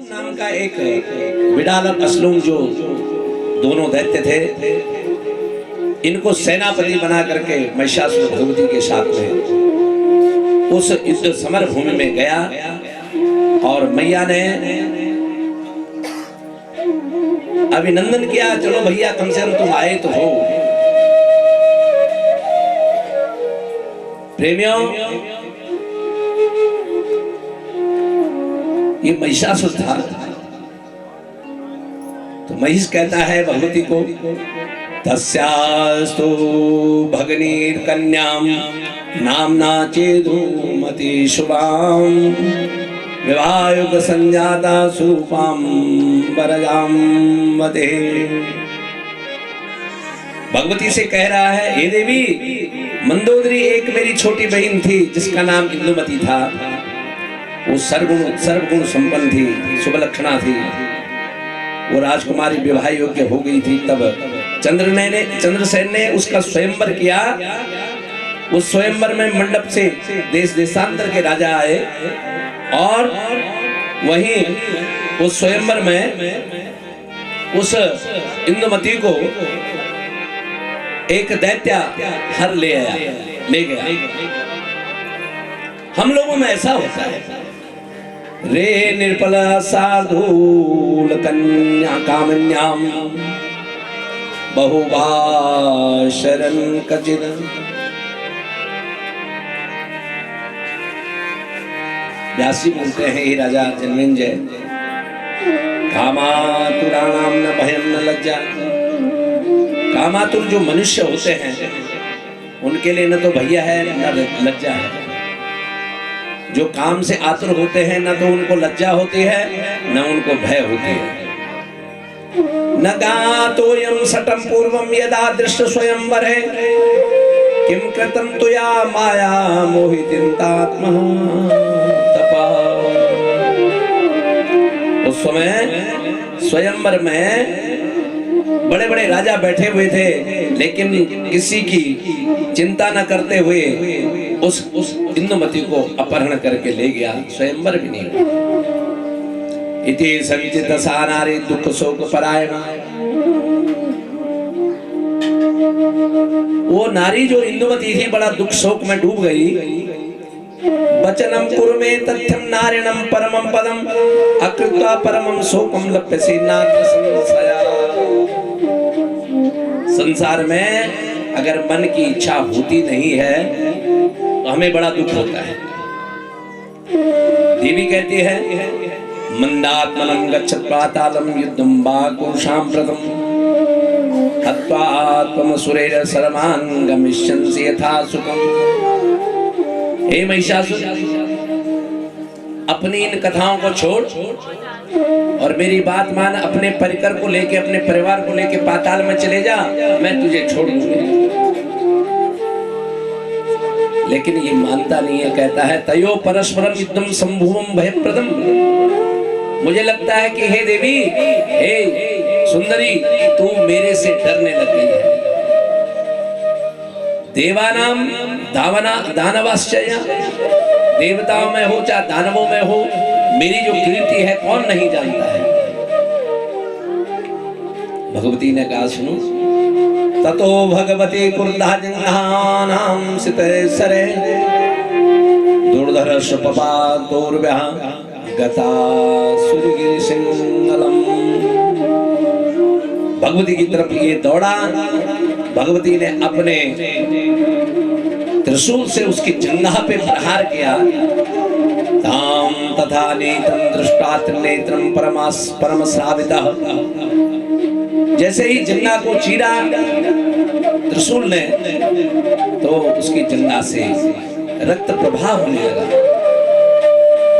नाम का एक बिडाल और असलूम जो दोनों दैत्य थे, इनको सेनापति बना करके महिषासुर भगवती के साथ में उस युद्ध समर भूमि में गया और मैया ने अभिनंदन किया, चलो भैया कम से कम तुम आए तो हो। प्रेमियों, ये महिषासुर था। तो महिष कहता है भगवती को, तस्यास्तु भगनीर कन्याम नामना चेदुमति शुभाम विवायुग संजाता सुरूपाम वरजाम वदे। भगवती से कह रहा है, हे देवी, मंदोदरी एक मेरी छोटी बहन थी जिसका नाम इंदुमती था। वो सर्वगुण संपन्न थी, शुभलक्षणा थी। वो राजकुमारी विवाह योग्य हो गई थी। तब चंद्रसेन ने उसका स्वयंवर किया। उस स्वयंवर में मंडप से देश देशांतर के राजा आए और वहीं उस स्वयंवर में उस इंदुमती को एक दैत्य हर ले गया। हम लोगों में ऐसा होता है, रे निर्पल साधूल कन्या कामन्याम बहुभाषरन कचिन। व्यासी बोलते हैं, हे राजा जन्मेंजय, कामातुराणाम न भयम न लज्जा। कामातुर जो मनुष्य होते हैं उनके लिए न तो भैया है न लज्जा है। जो काम से आतुर होते हैं न तो उनको लज्जा होती है न उनको भय होती है। न गातोयम सटम पूर्वम यदा दृष्ट स्वयंवरे किम कृतं तुया माया मोहितिन्तात्मा तपा। उस समय स्वयंवर में बड़े बड़े राजा बैठे हुए थे, लेकिन किसी की चिंता न करते हुए उस इंदुमती को अपहरण करके ले गया। स्वयंवर भी नहीं। इति संचित सा नारी दुख शोक परायणा। वो नारी जो इंदुमती थी बड़ा दुख शोक में डूब गई। वचनम कुरुमे तथ्यम नारिणम परमम पदम अकृत्वा परमम शोकम लप्यसे नात्र संशया। संसार में अगर मन की इच्छा होती नहीं है तो हमें बड़ा दुख होता है। देवी कहती है, मंदात्मनं गच्छत् पातालं युद्धं वा कुरुषां प्रथम हत्वात्मसुरैर सर्वान् गमिष्यन्ति यथा सुखम्। हे महिषासुर, अपनी इन कथाओं को छोड़ और मेरी बात मान। अपने परिकर को लेके, अपने परिवार को लेके पाताल में चले जा, मैं तुझे छोड़ दूंगी। लेकिन ये मानता नहीं है। कहता है, तयो परस्परम युद्धम संभुवम भयप्रदम। मुझे लगता है कि हे देवी, हे सुंदरी, तू मेरे से डरने लग गई है। देवानाम दानवाश्चर्य, देवताओं में हो चाहे दानवों में हो, मेरी जो कीर्ति है कौन नहीं जानता है। भगवती ने कहा, सुनो, ततो भगवती क्रुद्धा जंघानां सितसरे दुर्धर्ष पपातोर्व्यः गता सुरगिरि सिंहलम। भगवती की तरफ ये दौड़ा। भगवती ने अपने त्रिशूल से उसकी जंघा पे प्रहार किया। ताम तथा नेत्रम दृष्टा त्रिनेत्रम परमश्रावितः। जैसे ही जंघा को चीरा त्रिशूल ने, तो उसकी जंघा से रक्त प्रवाह होने लगा।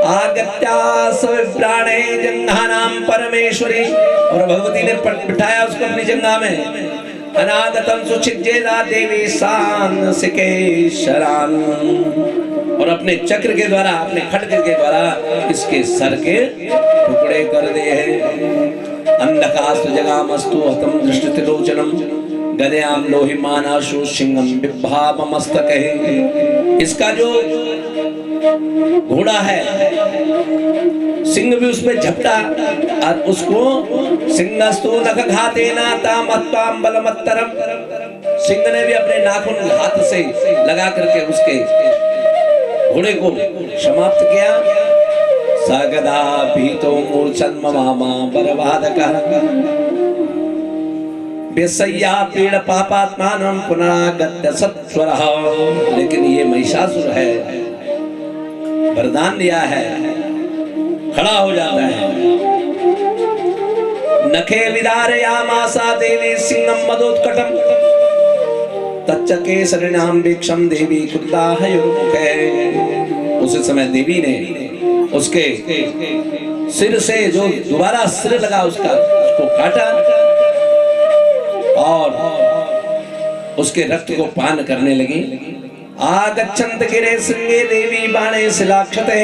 आगत्या सविप्राणे जंघानां परमेश्वरी। और भगवती ने बिठाया उसको अपनी जंघा में। अनागतम सुचिज्जेदा देवी सांसिके शरान। और अपने चक्र के द्वारा, अपने खड्ग के द्वारा इसके सर के टुकड़े कर दे हैं। अंधकास्तु जगामस्तु हतम दृष्टितिलोचनम गदयाम लोहिमानाशु सिंहम बिभावमस्तके। इसका जो घोड़ा है सिंह भी उसमें झपटा और उसको सिंहस्तु नख घाते ना ताम अत्वाम बलमत्तरम, सिंह ने भी अपने नाखून हाथ से लगा करके उसके घोड़े को समाप्त किया। सगदा भीतो मूर्छन ममामा बरबादका बेसैया पीड़ पापात्मानं पुनरागत्य सत्वरः। लेकिन ये महिषासुर है, वरदान दिया है, खड़ा हो जाता है। नखे विदारयामासा देवी सिंहम मदोत्कटम तच्चके शरणाम वीक्षम देवी कुत्ताहयुर्मुखे। उस समय देवी ने उसके सिर से जो दोबारा सिर लगा उसका उसको काटा और उसके रक्त को पान करने लगी। आगच्छन्त गिरे सिंहे देवी बाणे शिलाक्षते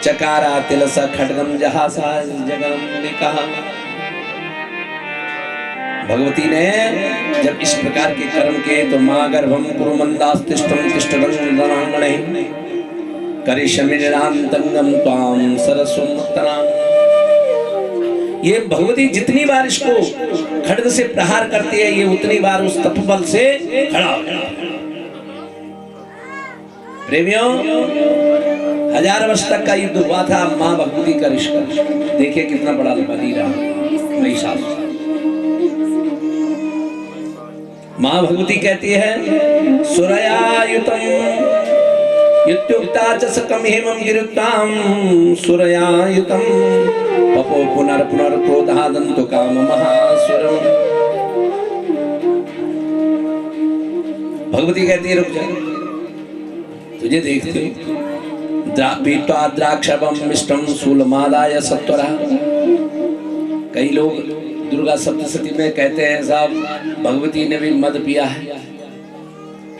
चकारा तिलसा खड्गम जहासा जगन्निका। भगवती ने जब इस प्रकार के कर्म किए तो मां गर्भम कुरुमंदास्तिष्ठम तिष्ठगंगणे करिष्यमिरांतंगम त्वां सरस्वमुत्तराम। ये भगवती जितनी बार इसको खड्ग से प्रहार करती है, ये उतनी बार उस तपबल से खड़ा हो जाता है। प्रेमियों, 1000 वर्ष तक का युद्ध हुआ था मां भगवती का ऋषि। देखिए कितना बड़ा बली रहा महिषासुर। मां भगवती कहती है सुरयायुतम युत्युक्ता च सकम हेमं गिरुक्ताम सुरयायुतम पपो पुनर् क्रोधादंतु काम महासुरम। भगवती कहती है रुक जा, तुझे देखते पीत्वा द्राक्षवम मिष्टम शूलमादाय सत्वरा। कई लोग दुर्गा सप्तशती में कहते हैं साहब भगवती ने भी मद पिया है,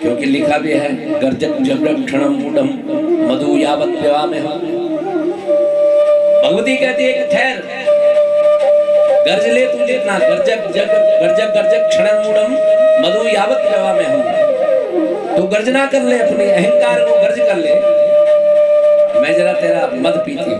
क्योंकि लिखा भी है गर्जक जबरक क्षणम मूढ़म मधु यावत पिबाम्यह। भगवती कहती है कि ठहर, गर्ज ले तू जितना, गर्जक क्षणम मूढ़म मधु यावत पिबाम्यह। तो गर्जना कर ले, अपने अहंकार को गर्ज कर ले, मैं जरा तेरा मद पीती हूँ,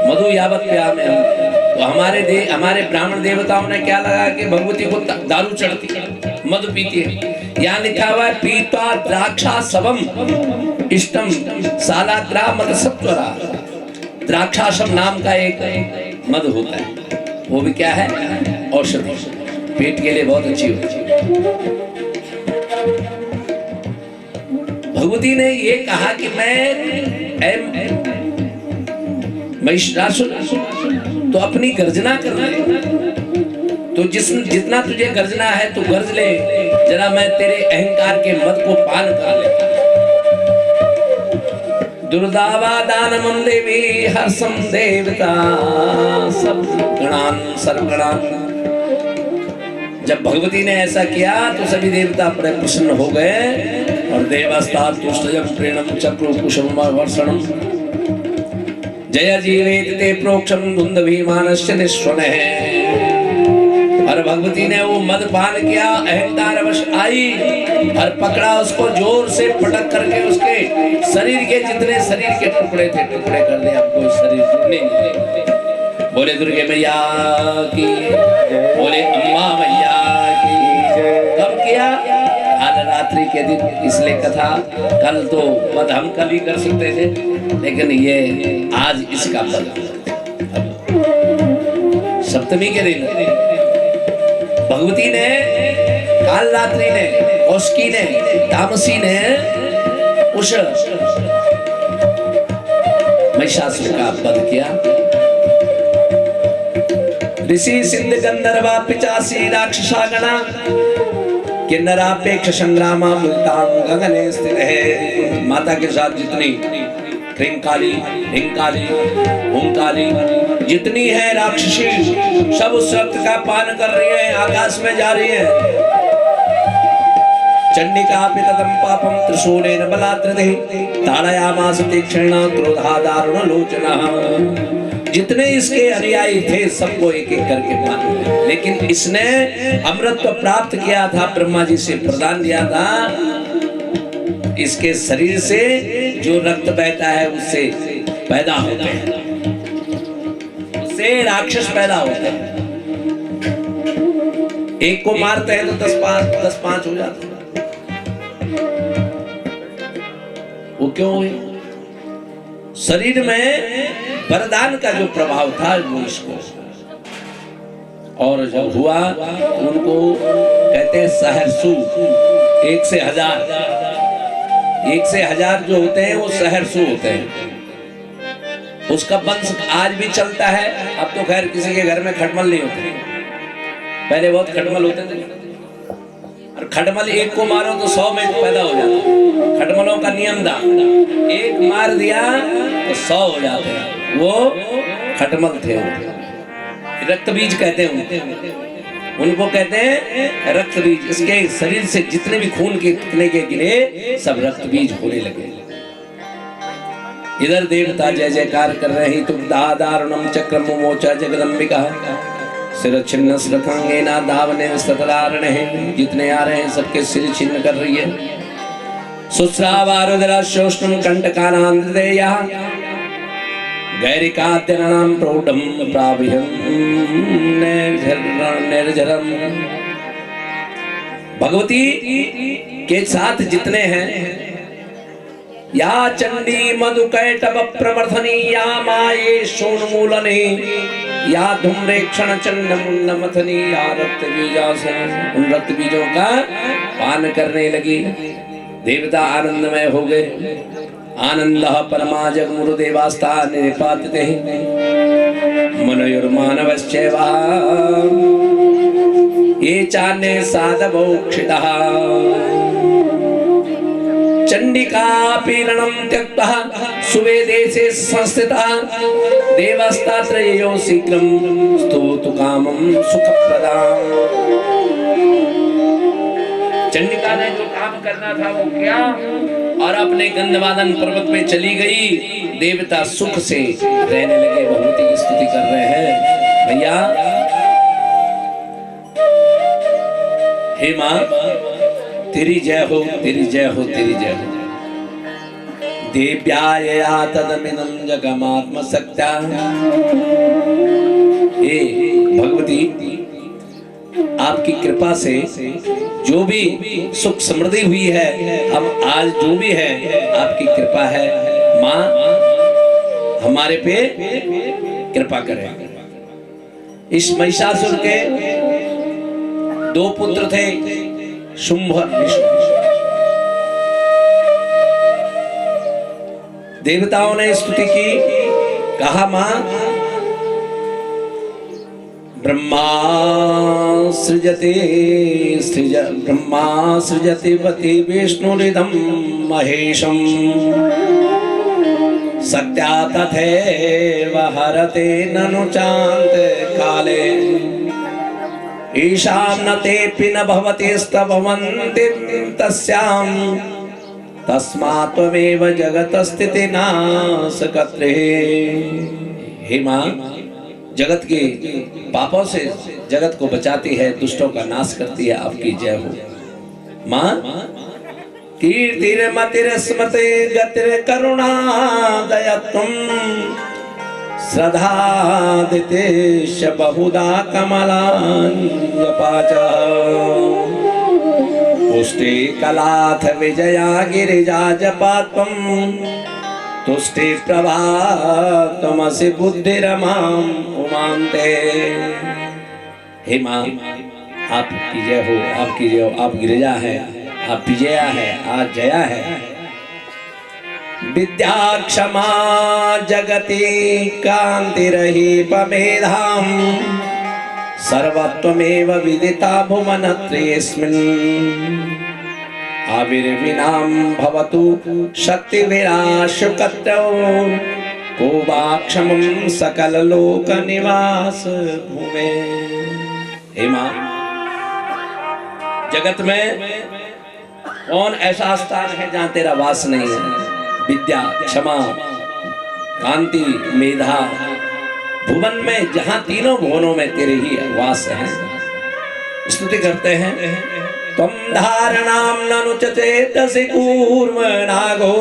मधु यावत पिबाम्यह। तो हमारे ब्राह्मण देवताओं ने क्या लगा कि भगवती को दारू चढ़ती है, मद पीती है। यहाँ लिखा हुआ है पीत्वा द्राक्षा सवम इष्टम सालाग्रा मद सत्वरा। द्राक्षासम नाम का एक मद होता है, वो भी क्या है औषधि, पेट के लिए बहुत अच्छी होती है। भगवती ने ये कहा कि मैं महिषासुर तो अपनी गर्जना कर ले, तो जितना तुझे गर्जना है तू गर्ज ले, जरा मैं तेरे अहंकार के मद को पान कर ले। दुर्दावा दानमं देवी हर्षम देवता सब गणान सर्वगणान। जब भगवती ने ऐसा किया तो सभी देवता बड़े प्रसन्न हो गए। और देवस्तात् तुष्टयं प्रेणम चक्रो कुशम वर्षणम जय जीवेत ते प्रोक्षम धुंधभिमानस्य निस्वनः। और भगवती ने वो मद पान किया, अहंकारवश आई और पकड़ा उसको, जोर से पटक करके उसके शरीर के जितने शरीर के टुकड़े थे टुकड़े कर दिया। अब कोई शरीर टूटने नहीं देगा। बोले दुर्गे मैया की, बोले अम्मा मैया की। कब किया? आज रात्रि के दिन, इसलिए कथा कल तो मद हम कल ही कर सकते थे, लेकिन ये आज इसका पद सप्तमी के दिन भगवती ने, काल रात्रि ने, कौशिकी ने, तामसी ने उस महिषासुर का वध किया। ऋषि सिंध गंधर्वा पिचासी राक्षसा गणा किन्नरापेक्ष संग्रामा मुल्तान गगने स्थित है। माता के साथ जितनी क्रिंकाली, हिंकाली, ओंकाली जितनी है राक्षसी, सब उस रक्त का पान कर रही है, आकाश में जा रही है। चंडिका पितदम पापम त्रिशूलेन बलाद्रते ताड़यामास तीक्ष्णा क्रोधा दारुण लोचना। जितने इसके अनुयायी थे सबको एक एक करके मार, लेकिन इसने अमृत प्राप्त किया था, ब्रह्मा जी से प्रदान दिया था। इसके शरीर से जो रक्त बहता है उससे पैदा होते हैं। से राक्षस पैदा होते हैं। एक को मारते हैं तो 10-5 हो जाते हैं। वो क्यों हुए? शरीर में वरदान का जो प्रभाव था वो इसको, और जब हुआ तो उनको कहते हैं सहर्षु। 1 से 1000 जो होते हैं वो सहर्षु होते हैं। उसका वंश आज भी चलता है। अब तो खैर किसी के घर में खटमल नहीं होते, पहले बहुत खटमल होते थे। और खटमल एक को मारो तो 100 में पैदा हो जाता। खटमलों का नियम था, एक मार दिया तो 100 हो जाते हैं। वो खटमल थे, रक्त बीज कहते हैं उनको कहते हैं रक्त बीज। इसके शरीर से जितने भी खून के कितने के गिरे सब रक्त बीज होने लगे। इधर देवता जय जयकार कर रहे हैं। तुम दारुणम चक्रम मोचा जगदम्बिका सिर छिन्न श्रखांगे ना दावने सतलारण है। जितने आ रहे हैं सबके सिर छिन्न कर रही है। सुस्रावारुद्रा शोष्णम कंटकानांद्रेया गैरिकाद्यनाम प्रोढम प्राभिहं निर्झरम। भगवती के साथ जितने हैं, या चंडी मधुकैटभ प्रवर्धनी, या माये शोणमूलने, या धूम्रेक्षण चंडमुंडमथनी, या रक्त बीजासन। उन रक्त बीजों का पान करने लगी। देवता आनंदमय हो गए। आनंद परमा जगमुरुदेवास्ता निपातते मनयोर्मानवश्चैवा ये चान्ये साधवोक्षितः। चंडिका पीड़नम त्यक्तः सुवेदेशे संस्थितः देवस्तात्रयो शीघ्रं स्तोतु कामं सुखप्रदाम्। चंडिका ने जो काम करना था वो किया और अपने गंधवादन पर्वत पे चली गई। देवता सुख से रहने लगे। भगवती की स्तुति कर रहे हैं। भैया हे मां तेरी जय हो, तेरी जय हो, तेरी जय हो। देव्याया तदमिदं जगमात्म सत्या। हे भगवती आपकी कृपा से जो भी सुख समृद्धि हुई है, हम आज जो भी है आपकी कृपा है। माँ हमारे पे कृपा करें। इस महिषासुर के 2 पुत्र थे, शुंभ और निशुंभ। देवताओं ने स्तुति की, कहा माँ ब्रह्मा सृजति पति विष्णुरिदं महेशं सत्या तथैव हरते ननु चान्त काले ईशां न तेऽपि न भवतिस्तभवन्ति तस्यां तस्मात् त्वमेव जगतस्थितिनाशकर्त्री। हे मां जगत के पापों से जगत को बचाती है, दुष्टों का नाश करती है। आपकी जय हो। मां कीर्तिर्मतिर्स्मृति गतिर्करुणा दयत्वं श्रद्धादितेश बहुधा कमलाञ्जपाच पुष्टि कलाथ विजया गिरिजा जपात्वं तुष्टि प्रभा तमसि बुद्धिरमां उमांते। हे मां आपकी जय हो, आपकी जय हो। आप गिरिजा है, आप विजया है, आज जया है। विद्या क्षमा जगति कांतिरहि पमेधाम सर्वत्वमेव विदिता भुवनत्रयेऽस्मिन् आविर्विनाम भवतु शक्ति विराशुकत्रौ को वाक्षमं सकल लोक निवास भूमे। हे मां जगत में कौन ऐसा स्थान है जहां तेरा वास नहीं है? विद्या क्षमा कांति मेधा भुवन में जहां तीनों भुवनों में तेरे ही वास है। स्तुति करते हैं। त्वं धारणां ननु चेतसि कूर्मनागो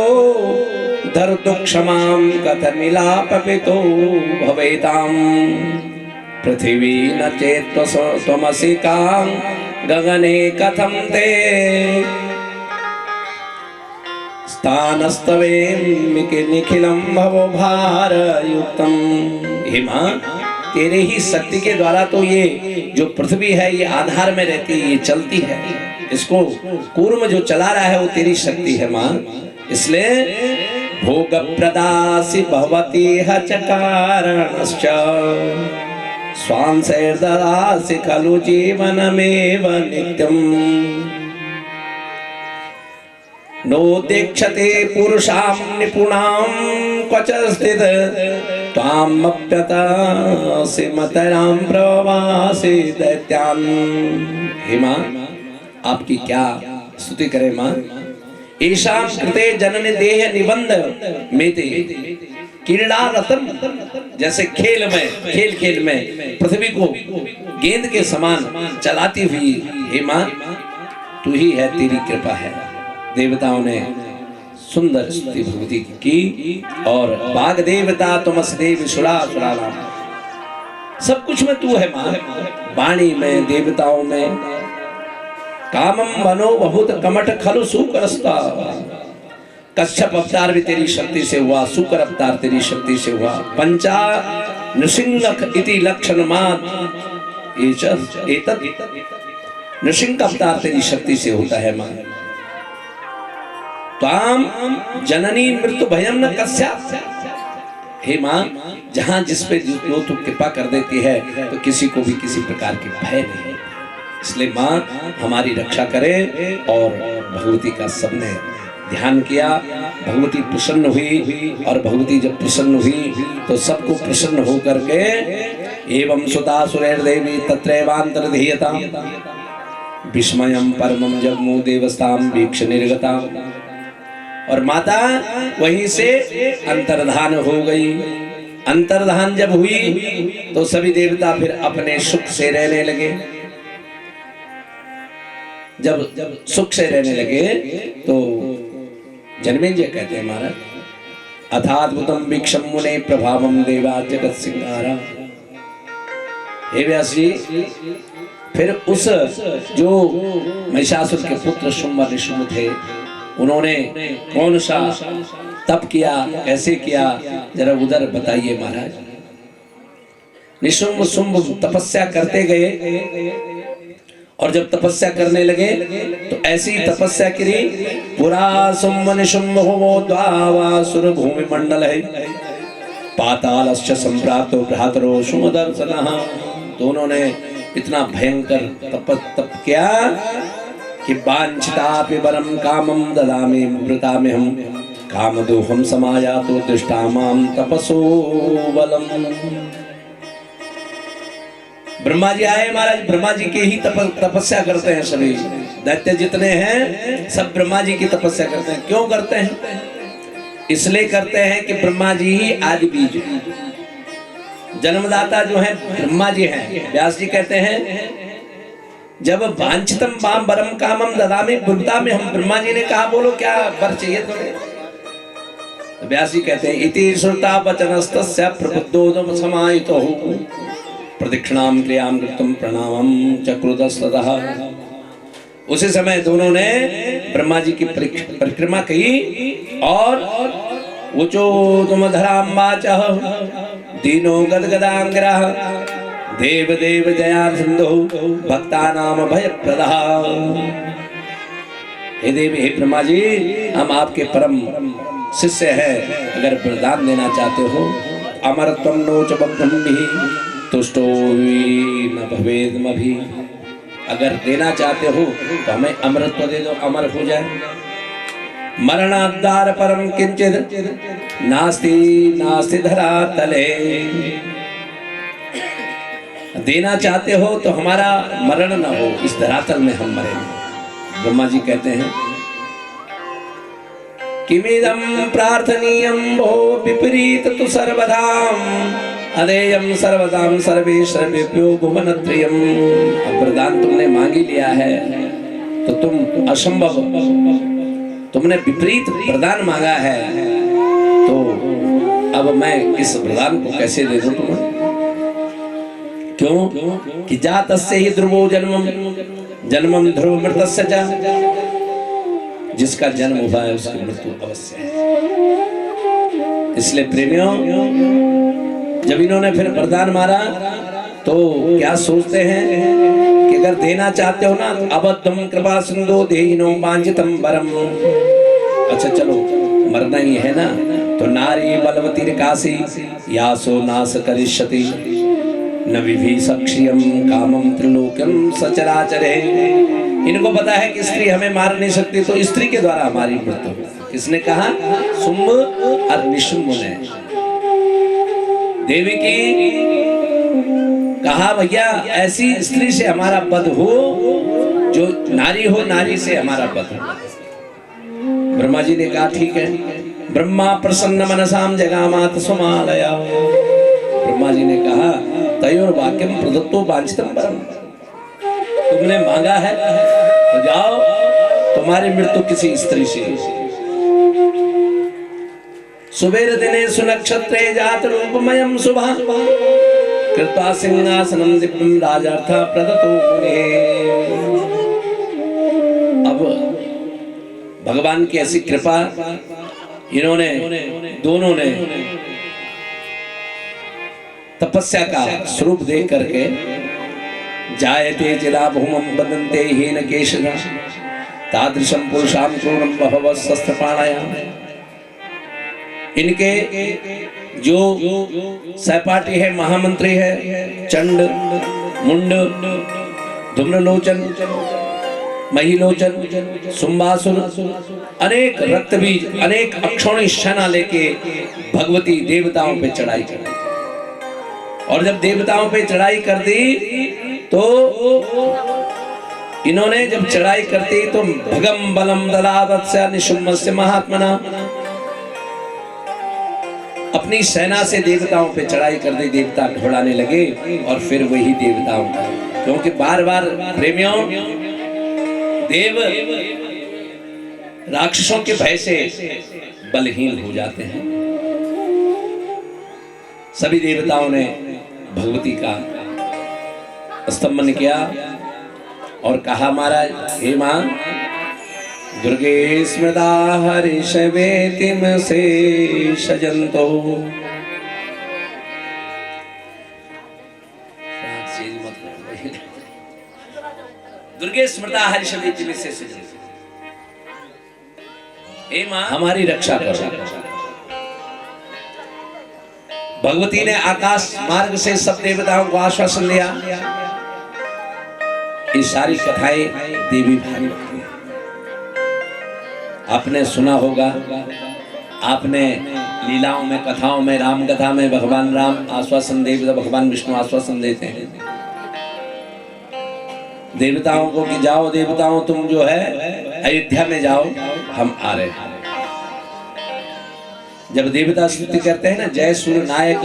धर्तु क्षमां कथमिलापपितो भवेतां पृथिवी न चेत् त्वमसि कां गगने कथं ते स्थानस्तवें निखिलं भवो भारयुक्तम्। हे मां, तेरे ही शक्ति के द्वारा तो ये जो पृथ्वी है ये आधार में रहती है, ये चलती है। इसको कूर्म जो चला रहा है वो तेरी शक्ति है मां। इसलिए भोग प्रदासी भवती चकारणश्च स्वांशैर्ददासि खलु जीवनमेव नित्यम्। नोदीक्षते पुरुषां निपुणां क्वचित् त्वामप्यतासि मतरां प्रवासि दैत्यान्। हे मां, आपकी क्या स्तुति करे मां। ईशान कृते जनन देह निबंध मेते क्रीड़ा रतन, जैसे खेल में पृथ्वी को गेंद के समान चलाती हुई हे मां तू ही है, तेरी कृपा है। देवताओं ने सुंदर स्तुति भगवती की और बाग देवता तुमस देव सुरा सुराराम, सब कुछ में तू है मां। वाणी में, देवताओं में। कामम मनो बहुत कमठ खलु सुकरस्ता, कश्यप अवतार भी तेरी शक्ति से हुआ, सुकर अवतार तेरी शक्ति से हुआ। पंचा नृसिंह इति लक्षण मात नृसिंह अवतार तेरी शक्ति से होता है मां। ताम जननी मृत्यु भयम न कस्याप। हे मां, जहां जिस पे जो तू कृपा कर देती है तो किसी को भी किसी प्रकार की भय नहीं। इसलिए मां हमारी रक्षा करे। और भगवती का सबने ध्यान किया, भगवती प्रसन्न हुई और भगवती जब प्रसन्न हुई तो सबको प्रसन्न होकर के एवं सुता सुरैर्देवी तत्रैवांतर्धीयतां विस्मयं परमं जग्मु देवस्तां वीक्ष निर्गतां। और माता वहीं से अंतर्धान हो गई। अंतर्धान जब हुई तो सभी देवता फिर अपने सुख से रहने लगे। जब सुख से रहने लगे तो जन्मेजय कहते हैं महाराज, अथाद्भुतम वीक्षम मुने प्रभावम देवा जगत सिंहारा। हे व्यास जी, फिर उस जो महिषासुर के पुत्र शुंभ निशुंभ थे, उन्होंने कौन सा तप किया, कैसे किया, जरा उधर बताइए महाराज। निशुंभ शुंभ तपस्या करते गए और जब तपस्या करने लगे तो ऐसी तपस्या करी, पुरा शुंभ निशुंभ हो द्वावासुर भूमि मंडल है पातालश्च संप्राप्तो भ्रातरो शुंभ दर्शनः। तो उन्होंने इतना भयंकर तप किया कि वांछितापि वरम कामम ददामि मृताम्यहं कामदोहं समायातो दृष्टा मां तपसो बलम। ब्रह्मा जी आए महाराज, ब्रह्मा जी की ही तपस्या करते हैं। सभी दैत्य जितने हैं सब ब्रह्मा जी की तपस्या करते हैं। क्यों करते हैं? इसलिए करते हैं कि ब्रह्मा जी ही आदि बीज, जन्मदाता जो है ब्रह्मा जी हैं। व्यास जी कहते हैं जब वांछितम वाम वरम कामम ददामि बुद्धा में, हम ब्रह्मा जी ने कहा बोलो क्या वर चाहिए तुम्हें? तो व्यास जी कहते हैं इति श्रुता वचनस्तस्य प्रबुद्धोदम समाहितो प्रदक्षिणाम क्रियाम कृतम प्रणामम चक्रुदस्ततः। उसी समय दोनों ने ब्रह्मा जी की परिक्रमा की और उचो तुम धराम्बाचः दीनो गदगदांग्रह देव देव दया सिंधु भक्तानाम भयप्रदः। हे देव, हे ब्रह्मा जी, हम आपके परम शिष्य हैं। अगर वरदान देना चाहते हो, अमरत्वम नो च ब्रह्मभिः तुष्टो न भवेद्मभि। अगर देना चाहते हो तो हमें अमरत्व दे दो, अमर हो जाए। मरणाद्दार परम किंचित नास्ति नास्ति धरातले। देना चाहते हो तो हमारा मरण न हो, इस धरातल में हम मरेंगे। ब्रह्मा जी कहते हैं किमिदं प्रार्थनीयं भो विपरीत तु सर्वदाम अदेयम सर्वदाम सर्वे सर्वेभ्यो भुवनत्रयम्। अब वरदान तुमने मांग ही लिया है तो तुम असंभव, तुमने विपरीत वरदान मांगा है अब मैं इस वरदान को कैसे दे दूं तुम्हें? क्यों कि जातस्य ही ध्रुवो जन्मम जन्मम ध्रुव मृतस्य च, जिसका जन्म हुआ है उसकी मृत्यु अवश्य है। इसलिए प्रेमियों, जब इन्होंने फिर वरदान मारा तो क्या सोचते हैं कि अगर देना चाहते हो ना तो अबद्धम कृपा सिंधु देहिनो वांछितम वरम। अच्छा चलो मरना ही है ना, तो नारी बलवती काशी यासो नाश करिष्यति न विभीषक्ष्यम कामम त्रिलोक्यम सचराचरे। इनको पता है कि स्त्री हमें मार नहीं सकती, तो स्त्री के द्वारा हमारी मृत्यु। किसने कहा? शुंभ और निशुंभ ने। देवी की कहा भैया ऐसी स्त्री से हमारा वध हो, जो नारी हो, नारी से हमारा वध हो। ब्रह्मा जी ने कहा ठीक है। ब्रह्मा प्रसन्न मनसाम जगामात सुमालया। ब्रह्मा जी ने कहा तयोर वाक्यम प्रदत्तो वांछितम वरम, तुमने मांगा है तो जाओ, तुम्हारी मृत्यु किसी स्त्री से। सुबेर दिने सुनक्षत्रे जात रूपमयम शुभा कृत्वा सिंहासनम दिव्यम राजार्थ प्रदत्तो मुने। अब भगवान की ऐसी कृपा, इन्होंने दोनों ने तपस्या का स्वरूप देख करके जायते चिदा भूमम बदन्ते हीन केशना तादृशम पुरुषाम क्रूरम बहवः शस्त्रपाणयाम। इनके जो सहपाठी है, महामंत्री है, चंड मुंड धूम्रलोचन महिलोचन शुंभासुर, अनेक रक्तबीज, अनेक अक्षौणी सेना लेके भगवती देवताओं पे चढ़ाई कर दी। और जब देवताओं पे चढ़ाई कर दी तो इन्होंने जब चढ़ाई करती तो भगम बलम दलादस्य निशुम्भस्य महात्मना, अपनी सेना से देवताओं पे चढ़ाई कर दी। देवता घबराने लगे और फिर वही देवताओं का, क्योंकि बार बार प्रेमियों देव राक्षसों के भय से बलहीन हो जाते हैं। सभी देवताओं ने भगवती का स्तंभन किया और कहा महाराज, हे मां दुर्गे स्मृता हरिषवेतिम से सजंतो। दुर्गे स्मृता हरिषवेतिम से सजंतो, हे मां हमारी रक्षा करो। भगवती ने आकाश मार्ग से सब देवताओं को आश्वासन दिया। ये सारी कथाएं देवी भागवत की आपने सुना होगा। आपने लीलाओं में, कथाओं में, राम कथा में भगवान राम आश्वासन दे, भगवान विष्णु आश्वासन देते हैं देवताओं को कि जाओ देवताओं, तुम जो है अयोध्या में जाओ, हम आ रहे हैं। जब देवता स्तुति करते हैं ना, जय सूर्य नायक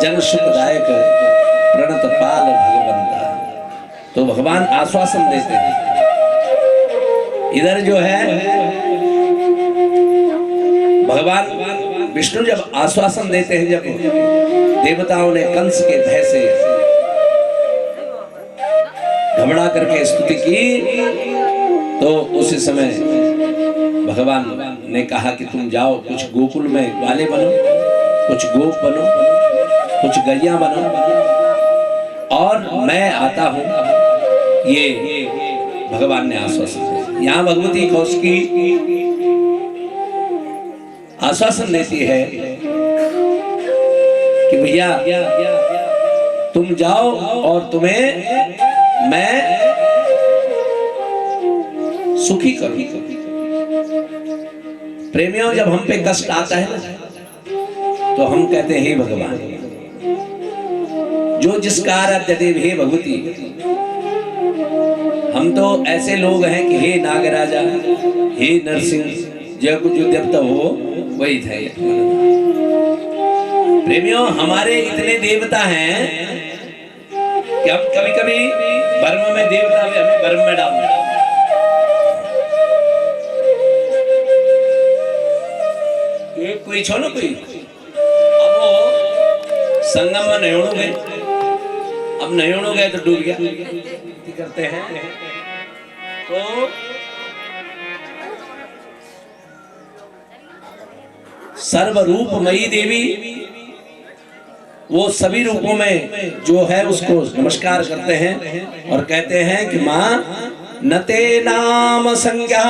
जन सुखदायक प्रणत पाल भगवंता, तो भगवान आश्वासन देते हैं। इधर जो है भगवान विष्णु जब आश्वासन देते हैं, जब देवताओं ने कंस के भय से घबरा करके स्तुति की, तो उसी समय भगवान ने कहा कि तुम जाओ, कुछ गोकुल में ग्वाले बनो, कुछ गोप बनो, कुछ गैया बनो, और मैं आता हूं। ये भगवान ने आश्वासन दिया। यहाँ भगवती कौशिकी आश्वासन देती है कि भैया तुम जाओ और तुम्हें मैं सुखी करूं। प्रेमियों, जब हम पे कष्ट आता है ना, तो हम कहते हैं हे भगवान, जो जिसका आराध्य देव हे भगवती। हम तो ऐसे लोग हैं कि हे नागराजा, हे नरसिंह, जो कुछ जो देवता हो वही थे। प्रेमियों, हमारे इतने देवता हैं कि हम कभी कभी बर्म में देवता भी हमें बर्म में डाल देते। कोई छोड़ो, कोई संगम में नयोड़ गए, अब नयोड़ गए तो डूब गया करते हैं। तो सर्वरूपमयी देवी वो सभी रूपों में जो है उसको नमस्कार करते हैं और कहते हैं कि माँ न ते नाम संज्ञा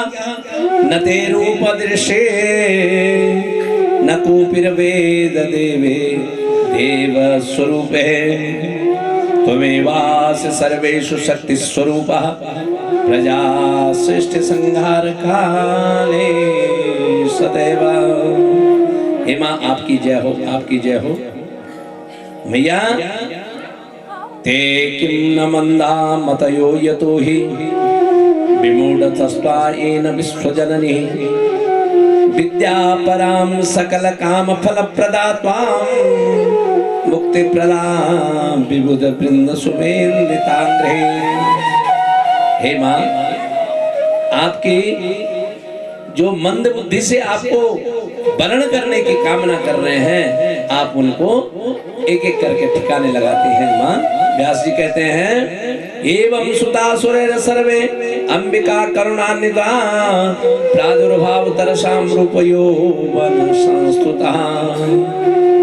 न ते रूप दृश्य न कोपिर वेद देवे देव स्वरूप त्वमेवास सर्वेषु शक्ति स्वरूप प्रजा सृष्टि संहार काले सदैव। हे माँ आपकी जय हो, आपकी जय हो। मैया ते किं न मंदा मतयो यतो हि विमूढ़तस्त्वा येन विश्वजननी विद्या परां सकल काम फल प्रदा त्वां मुक्ति प्रदा विबुध वृंद सुमेंदितांग्रे। हे माँ आपकी जो मंद बुद्धि से आपको वर्ण करने की कामना कर रहे हैं आप उनको एक एक करके ठिकाने लगाते हैं। माँ व्यास जी कहते हैं एवं सुतासुरेर सर्वे अंबिका करुणान्विता प्रादुर्भाव तरसाम रूपयो वन संस्तुता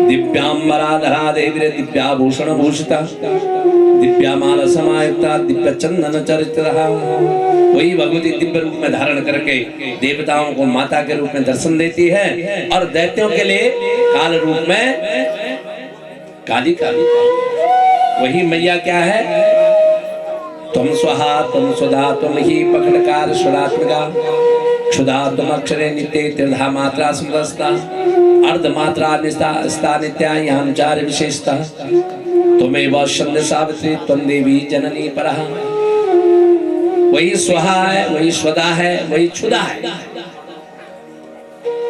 दिव्यांबराधरा देवी दिव्याभूषण भूषिता दिव्यामाल समायुक्ता दिव्य चंदन चरित्र। वही भगवती दिव्य रूप में धारण करके देवताओं को माता के रूप में दर्शन देती है और दैत्यों के लिए काल रूप में काली काली। वही मैया क्या है तुम स्वाहा तुम सुधा तुम ही पखड़कार सुरात्मिका क्षुधा तुम अक्षरे नित्य त्रिधा मात्रा समरसता अर्ध मात्रा निस्ता नित्या यानुचार विशेषता तुम्हें शब्द सावित्री तुम देवी जननी परहा। वही स्वाहा है वही स्वदा है वही क्षुधा है।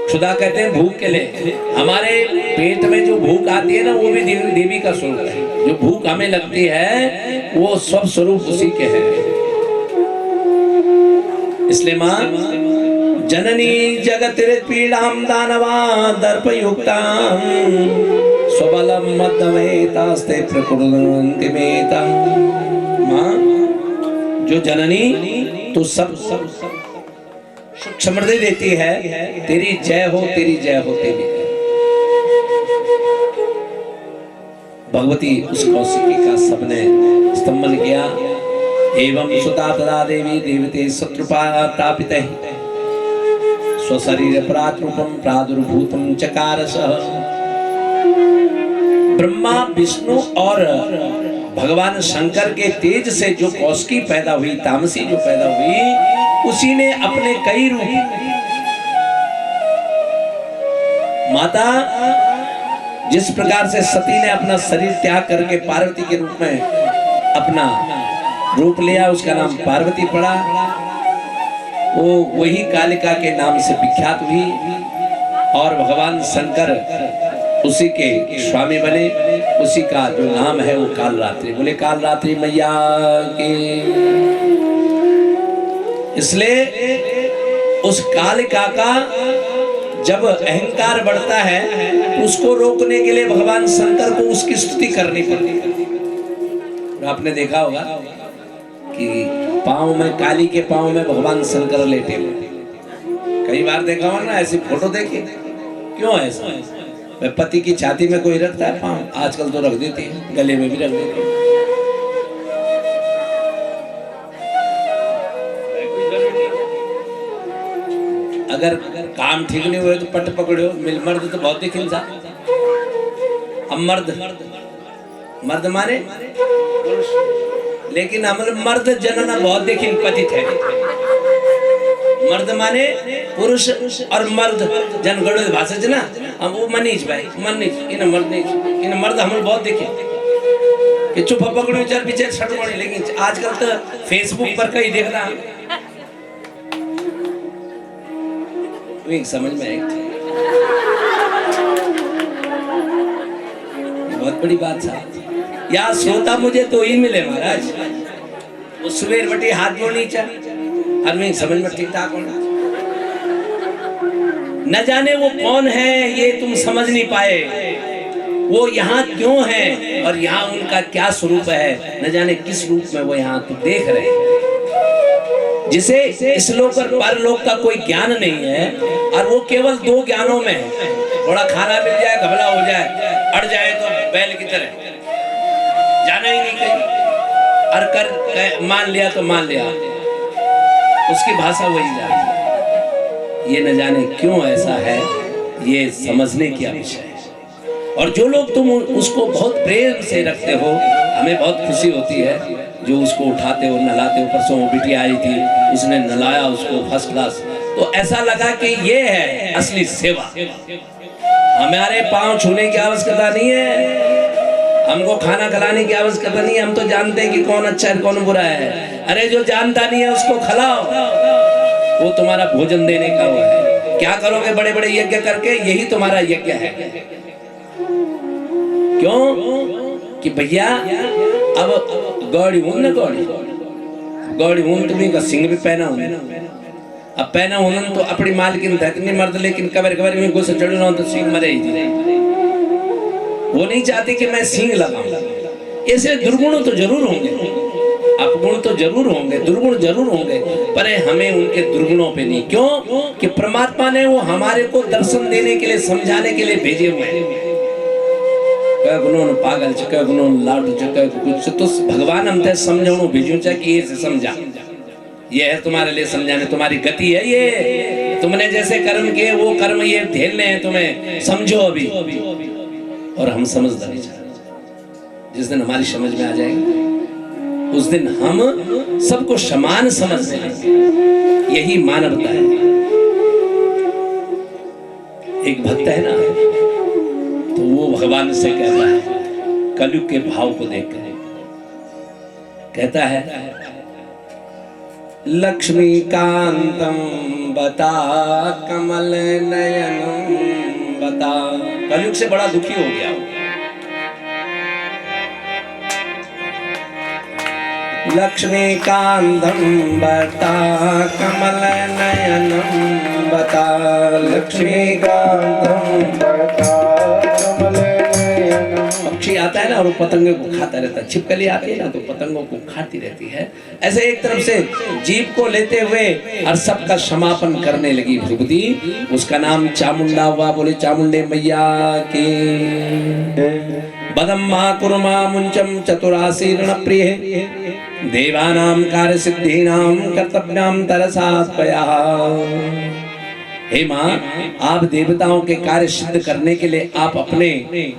क्षुधा कहते हैं भूख के लिए, हमारे पेट में जो भूख आती है ना वो भी देवी का स्वरूप है। जो भूख हमें लगती है वो सब स्वरूप उसी के हैं। इसलिए माँ जननी जगतिर पीड़ाम दानवा दर्पयुक्ताम स्वबलम मध्यमेतास्ते प्रकुर्वन्तिमेता। माँ जो जननी तो सब सुख समृद्धि देती है, तेरी जय हो तेरी जय हो तेरी। भगवती उस कौशिकी का सबने स्तंभन किया। एवं सुता तदा देवी देवते शत्रुपा तापिते स्वशरीर प्रातरूपम प्रादुर्भूतम चकारस। ब्रह्मा विष्णु और भगवान शंकर के तेज से जो कौशिकी पैदा हुई, तामसी जो पैदा हुई, उसी ने अपने कई रूप माता जिस प्रकार से सती ने अपना शरीर त्याग करके पार्वती के रूप में अपना रूप लिया, उसका नाम पार्वती पड़ा। वो वही कालिका के नाम से विख्यात हुई और भगवान शंकर उसी के स्वामी बने। उसी का जो नाम है वो कालरात्रि। बोले कालरात्रि मैया के। इसलिए उस कालिका का जब अहंकार बढ़ता है तो उसको रोकने के लिए भगवान शंकर को उसकी स्तुति करनी पड़ती है। आपने देखा होगा कि पांव में, काली के पांव में भगवान शंकर लेटे हुए। कई बार देखा होगा ना, ऐसी फोटो देखी। क्यों ऐसा? पति की छाती में कोई रखता है पांव, आजकल तो रख देती है, गले में भी रख देती है। अगर काम ठीक नहीं हुए तो पट पकड़ो। मिल मर्द तो बहुत दिखिन सा। अब मर्द माने लेकिन हम मर्द जनना बहुत देखिन पति थे। मर्द माने पुरुष और मर्द जन गढ़ भाषा च ना, हम वो मनीष भाई मनीष इन मर्द हम बहुत देखे कि चुप पकड़ो चल पीछे छट पड़ी। लेकिन आजकल तो फेसबुक पर कहीं देखना समझ में आए। बहुत बड़ी बात था या श्रोता मुझे तो ही मिले महाराज। वो सुबह बटी हाथ जोड़नी चाहिए, आदमी समझ में ठीक ठाक होना। न जाने वो कौन है ये तुम समझ नहीं पाए। वो यहाँ क्यों है और यहाँ उनका क्या स्वरूप है, न जाने किस रूप में वो यहाँ तो देख रहे हैं। जिसे इस लोक और परलोक का कोई ज्ञान नहीं है और वो केवल दो ज्ञानों में है, थोड़ा खाना मिल जाए, घबला हो जाए, अड़ जाए तो बैल की तरह जाना ही नहीं कहीं, और कर मान लिया तो मान लिया, उसकी भाषा वही जा रही है। ये न जाने क्यों ऐसा है, ये समझने की विषय है। और जो लोग तुम उसको बहुत प्रेम से रखते हो, हमें बहुत खुशी होती है जो उसको उठाते हो, नहलाते हो। परसों वो बिटिया आई थी, उसने नहलाया उसको फर्स्ट क्लास, तो ऐसा लगा कि ये है असली सेवा। हमारे पांव छूने की आवश्यकता नहीं है, हमको खाना खिलाने की आवश्यकता नहीं है, हम तो जानते हैं कि कौन अच्छा है कौन बुरा है। अरे जो जानता नहीं है उसको खिलाओ, वो तुम्हारा भोजन देने का वो है। क्या करोगे बड़े बड़े यज्ञ करके, यही तुम्हारा यज्ञ है। क्यों कि भैया अब गौड़ी हूं ना, गौड़ी हूं तुम्हें का सिंह भी पहना हूं, अब पहना हूं तो अपनी मालकिन था इतनी मर्द, लेकिन कबर कबर में गुस्सा चढ़ रहा हूं तो सिंह मरे ही। वो नहीं चाहती कि मैं सिंह लगाऊं। ऐसे दुर्गुण तो जरूर होंगे, अपगुण तो जरूर होंगे, दुर्गुण जरूर होंगे, पर हमें उनके दुर्गुणों पे नहीं। क्यों कि परमात्मा ने वो हमारे को दर्शन देने के लिए, समझाने के लिए भेजे हुए हैं। पागल चुका लाट चुका कुछ तो भगवान हमसे समझाणो भेजू चाहे कि ये से समझा, ये है तुम्हारे लिए समझाने, तुम्हारी गति है ये, तुमने जैसे कर्म किए वो कर्म ये झेलने हैं तुम्हें, समझो अभी। और हम समझदार नहीं चाहते। जिस दिन हमारी समझ में आ जाएगी उस दिन हम सबको समान समझने लगेंगे। यही मानवता है। एक भक्त है ना, तो वो भगवान से कहता है, कलयुग के भाव को देखकर कहता है, लक्ष्मी कांतम बता कमल नयनम बता। कलयुग से बड़ा दुखी हो गया। लक्ष्मी कांतम बता कमल नयनम बता, लक्ष्मी कांतम बता। पक्षी आता है ना और वो पतंगों को खाता रहता है, छिपकली आती है ना तो पतंगों को खाती रहती है। ऐसे एक तरफ से जीव को लेते हुए और सबका समापन करने लगी भगवती। उसका नाम चामुंडा हुआ। बोले चामुंडे मैया की। बदम कुर्मा मुंचम चतुराशीर्ण प्रिय देवानां कार्य सिद्धीनां कर्तव्यां तरसास्पया। हे माँ, आप देवताओं के कार्य सिद्ध करने के लिए, आप अपने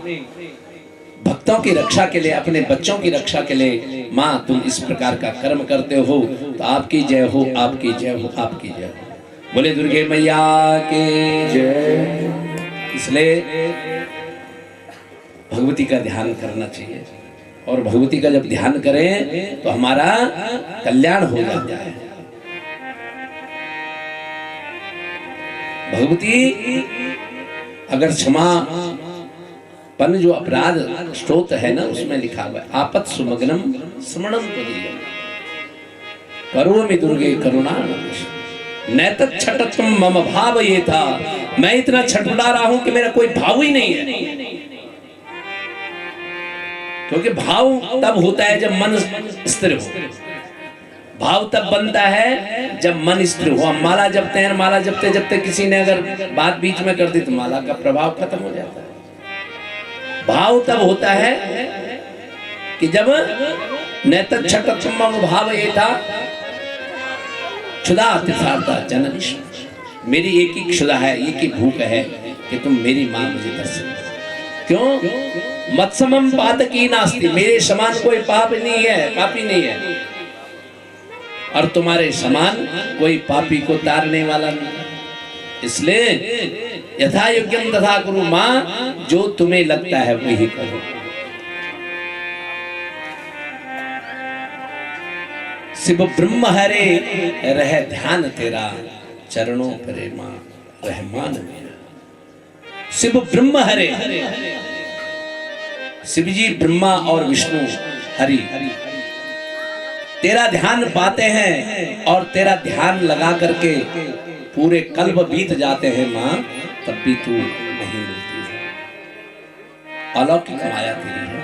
भक्तों की रक्षा के लिए, अपने बच्चों की रक्षा के लिए माँ तुम इस प्रकार का कर्म करते हो, तो आपकी जय हो, आपकी जय हो, आपकी जय हो। बोले दुर्गे मैया की जय। इसलिए भगवती का ध्यान करना चाहिए, और भगवती का जब ध्यान करें तो हमारा कल्याण हो जाता है। भगवती अगर क्षमापन जो अपराध स्त्रोत है ना, उसमें लिखा हुआ है, आपत सुमग्नम स्मरणम त्वदीयम करोमि दुर्गे करुणा नैतत् छटत्वम मम भाव। ये था, मैं इतना छटपटा रहा हूं कि मेरा कोई भाव ही नहीं है। क्योंकि भाव तब होता है जब मन स्थिर हो। भाव तब बनता है जब मन स्थिर हो। हम माला जपते हैं, माला जपते जपते किसी ने अगर बात बीच में कर दी तो माला का प्रभाव खत्म हो जाता है। भाव तब होता है कि जब नैतत् छटत्वम भाव ये था क्षुधा तीर्थार्था जननी। मेरी एक ही क्षुधा है, एक ही भूख है कि तुम मेरी मां मुझे दर्शन। क्यों? मत्समम पातकी नास्ति, मेरे समान कोई पाप नहीं है, पापी नहीं है, और तुम्हारे समान कोई पापी को तारने वाला नहीं। इसलिए यथा योग्यम तथा कुरु मां, जो तुम्हें लगता है वही करो। शिव ब्रह्म हरे रह ध्यान तेरा, चरणों पर मां रहमान मेरा। शिव ब्रह्म हरे, शिव जी ब्रह्मा और विष्णु हरि तेरा ध्यान पाते हैं, और तेरा ध्यान लगा करके पूरे कल्प बीत जाते हैं मां, तब भी तू नहीं मिलती है। अलौकिक माया तेरी है।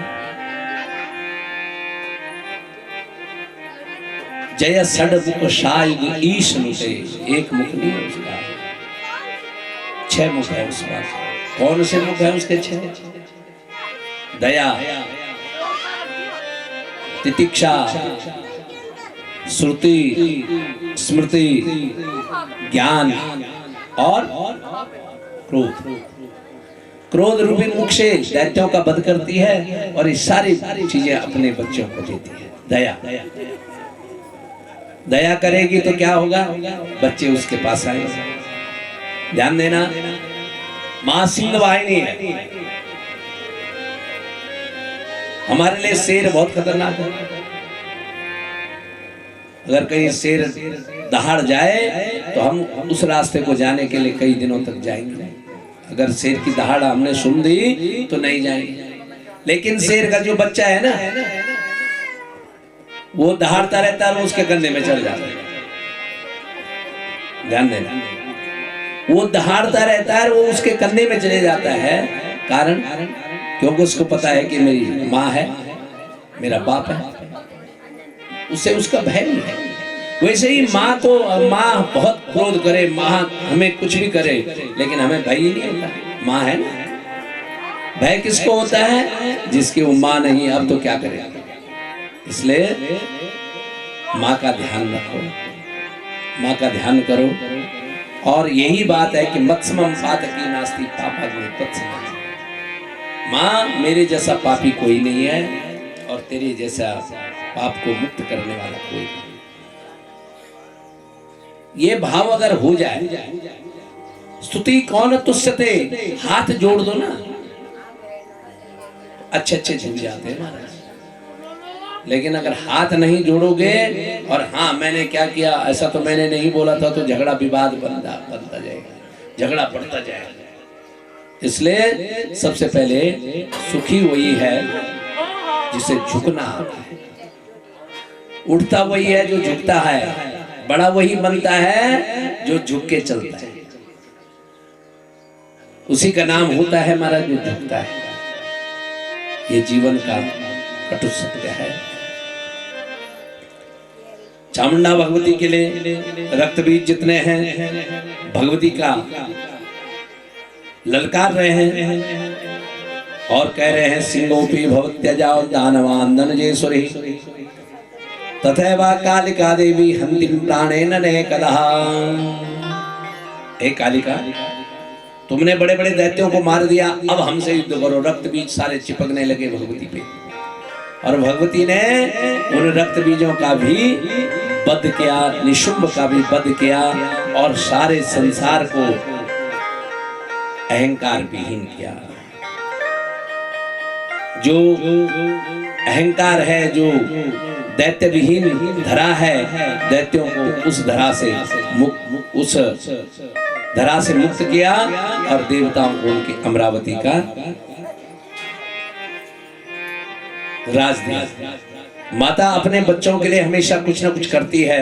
जय षड शायुध ईश नुते, एक मुख नहीं है उसका, 6 मुख है उसका। कौन से मुख है उसके 6? दया, तितिक्षा, श्रुति, स्मृति, ज्ञान और क्रोध। क्रोध रूपी मुख से दैत्यों का वध करती है और ये सारी चीजें अपने बच्चों को देती है। दया, दया करेगी तो क्या होगा? बच्चे उसके पास आएंगे। ध्यान देना, मां सिंह वाहिनी है। हमारे लिए शेर बहुत खतरनाक है। अगर कहीं शेर दहाड़ जाए तो हम उस रास्ते को जाने के लिए कई दिनों तक जाएंगे। अगर शेर की दहाड़ हमने सुन दी तो नहीं जाएंगे। लेकिन शेर का जो बच्चा है ना, वो दहाड़ता रहता है, वो उसके कंधे में चढ़ जाता है। ध्यान देना, वो दहाड़ता रहता है, वो उसके कंधे में चले जाता है। कारण क्योंकि उसको पता है कि मेरी माँ है, मेरा बाप है, उससे उसका भय नहीं है। वैसे ही माँ को, माँ बहुत क्रोध करे, माँ हमें कुछ भी करे, लेकिन हमें भय ही नहीं होता। माँ है ना। भय किसको होता है? जिसकी वो माँ नहीं, अब तो क्या करे। इसलिए माँ का ध्यान रखो, माँ का ध्यान करो। और यही बात है कि मत्समम पातकी नास्ति पापा तत्सम। माँ, मेरे जैसा पापी कोई नहीं है और तेरे जैसा पाप को मुक्त करने वाला कोई नहीं। ये भाव अगर हो जाए, स्तुति कौन तुष्यते, हाथ जोड़ दो ना, अच्छे अच्छे झूठ जाते हैं महाराज। लेकिन अगर हाथ नहीं जोड़ोगे और हाँ मैंने क्या किया, ऐसा तो मैंने नहीं बोला था, तो झगड़ा विवाद बनता जाएगा, झगड़ा बढ़ता जाएगा। इसलिए सबसे पहले सुखी वही है जिसे झुकना आता है, उठता वही है जो झुकता है, बड़ा वही बनता है जो झुक के चलता है। उसी का नाम होता है हमारा जो झुकता है। ये जीवन का कटु सत्य है। चामुंडा भगवती के लिए रक्त बीज जितने हैं भगवती का ललकार रहे हैं और कह रहे हैं, सिंहोपी भवत्यजाओ दानवान धनजेश्वरी तथैवा कालिका देवी हंतिम प्राणेन नेकदः। हे कालिका, तुमने बड़े बड़े दैत्यों को मार दिया, अब हमसे युद्ध करो। रक्त बीज सारे चिपकने लगे भगवती पे, और भगवती ने उन रक्त बीजों का भी वध किया, निशुंभ का भी वध किया और सारे संसार को अहंकार विहीन किया। जो अहंकार है, जो दैत्य विहीन धरा है, दैत्यों को उस धरा से मुक्त किया और देवताओं को उनकी अमरावती का राज दिया। माता अपने बच्चों के लिए हमेशा कुछ ना कुछ करती है,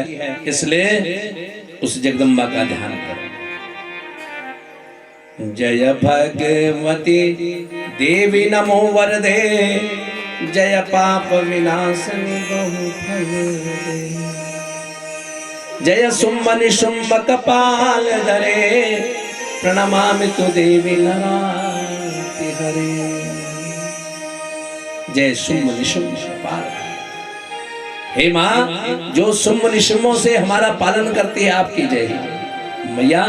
इसलिए उस जगदम्बा का ध्यान करो। जय भगवती देवी नमो वरदे, जय पाप विनाशनी बहु फल दे। जय शुंभ निशुंभ कपाल धरे, प्रणमामि तु देवी नराति हरे। जय शुंभ निशुंभ कपाल। हे माँ, जो शुंभ निशुंभों से हमारा पालन करती है, आपकी जय मैया।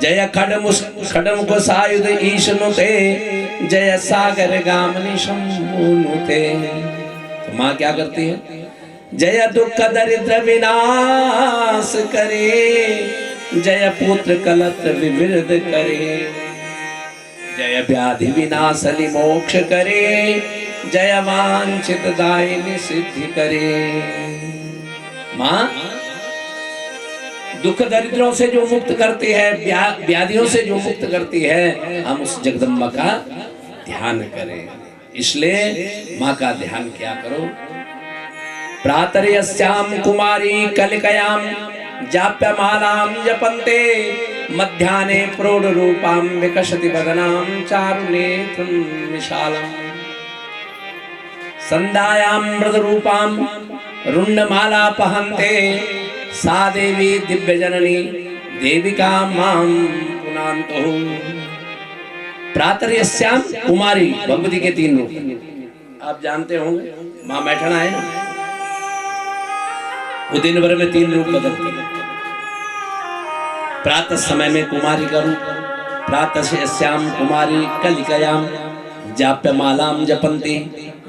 जय खड्ग सायुध ईशनुते, जय सागर गामनी शंभुनुते। तो माँ क्या करती है? जय दुख दरिद्र विनाश करे, जय पुत्र कलत्र विवृद्ध करे, जय व्याधि विनाशनि मोक्ष करे, जय वांछित दायिनी सिद्धि करे। माँ, दुख दरिद्रों से जो मुक्त करती है, व्याधियों से जो मुक्त करती है, हम उस जगदम्बा का ध्यान करें। इसलिए माँ का ध्यान क्या करो। प्रातर्यस्याम कुमारी कलिकयाम जाप्यमालां जपन्ते मध्याह्ने प्रौढरूपां विकसति वदनां चारुनेत्रं विशालम् संध्यायां मृदरूपां रुण्डमाला पहन्ते सा देवी दिव्यजननी देविका मां पुनान्तु। प्रातर्यस्यां कुमारी भगवती के 3 रूप आप जानते होंगे। मां मैठना है ना, वो दिन भर में 3 रूप बदलती है। प्रातः समय में कुमारी का रूप, प्रातःस्याम कुमारी कलिकायाम जाप्यमालां जपन्ति,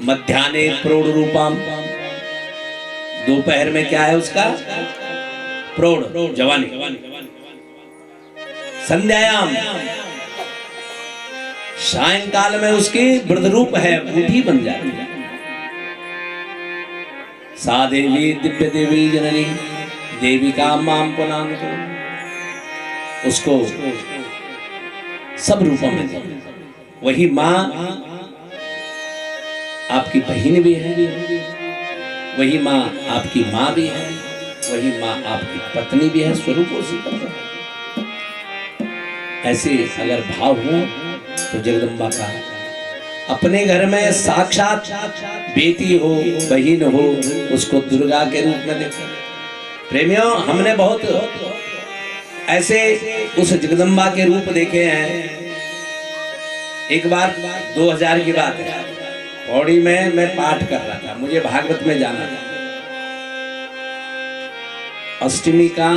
मध्याह्ने प्रौढ़ रूपाम, दोपहर में क्या है उसका प्रौढ़ जवानी, संध्यायाम सायंकाल में उसकी वृद्ध रूप है, बूढ़ी बन जाती है। सा देवी दिव्य देवी जननी देविका मां पुनान्तु, उसको सब रूपों में दे। वही मां आपकी बहन भी है, वही मां आपकी मां भी है, वही मां आपकी पत्नी भी है। स्वरूप उसी का ऐसे अगर भाव हो तो जगदम्बा का अपने घर में साक्षात बेटी हो, बहन हो, उसको दुर्गा के रूप में देखो। प्रेमियों, हमने बहुत ऐसे उस जगदम्बा के रूप देखे हैं। एक बार 2000 की बात है, पौड़ी में मैं पाठ कर रहा था, मुझे भागवत में जाना था। अष्टमी का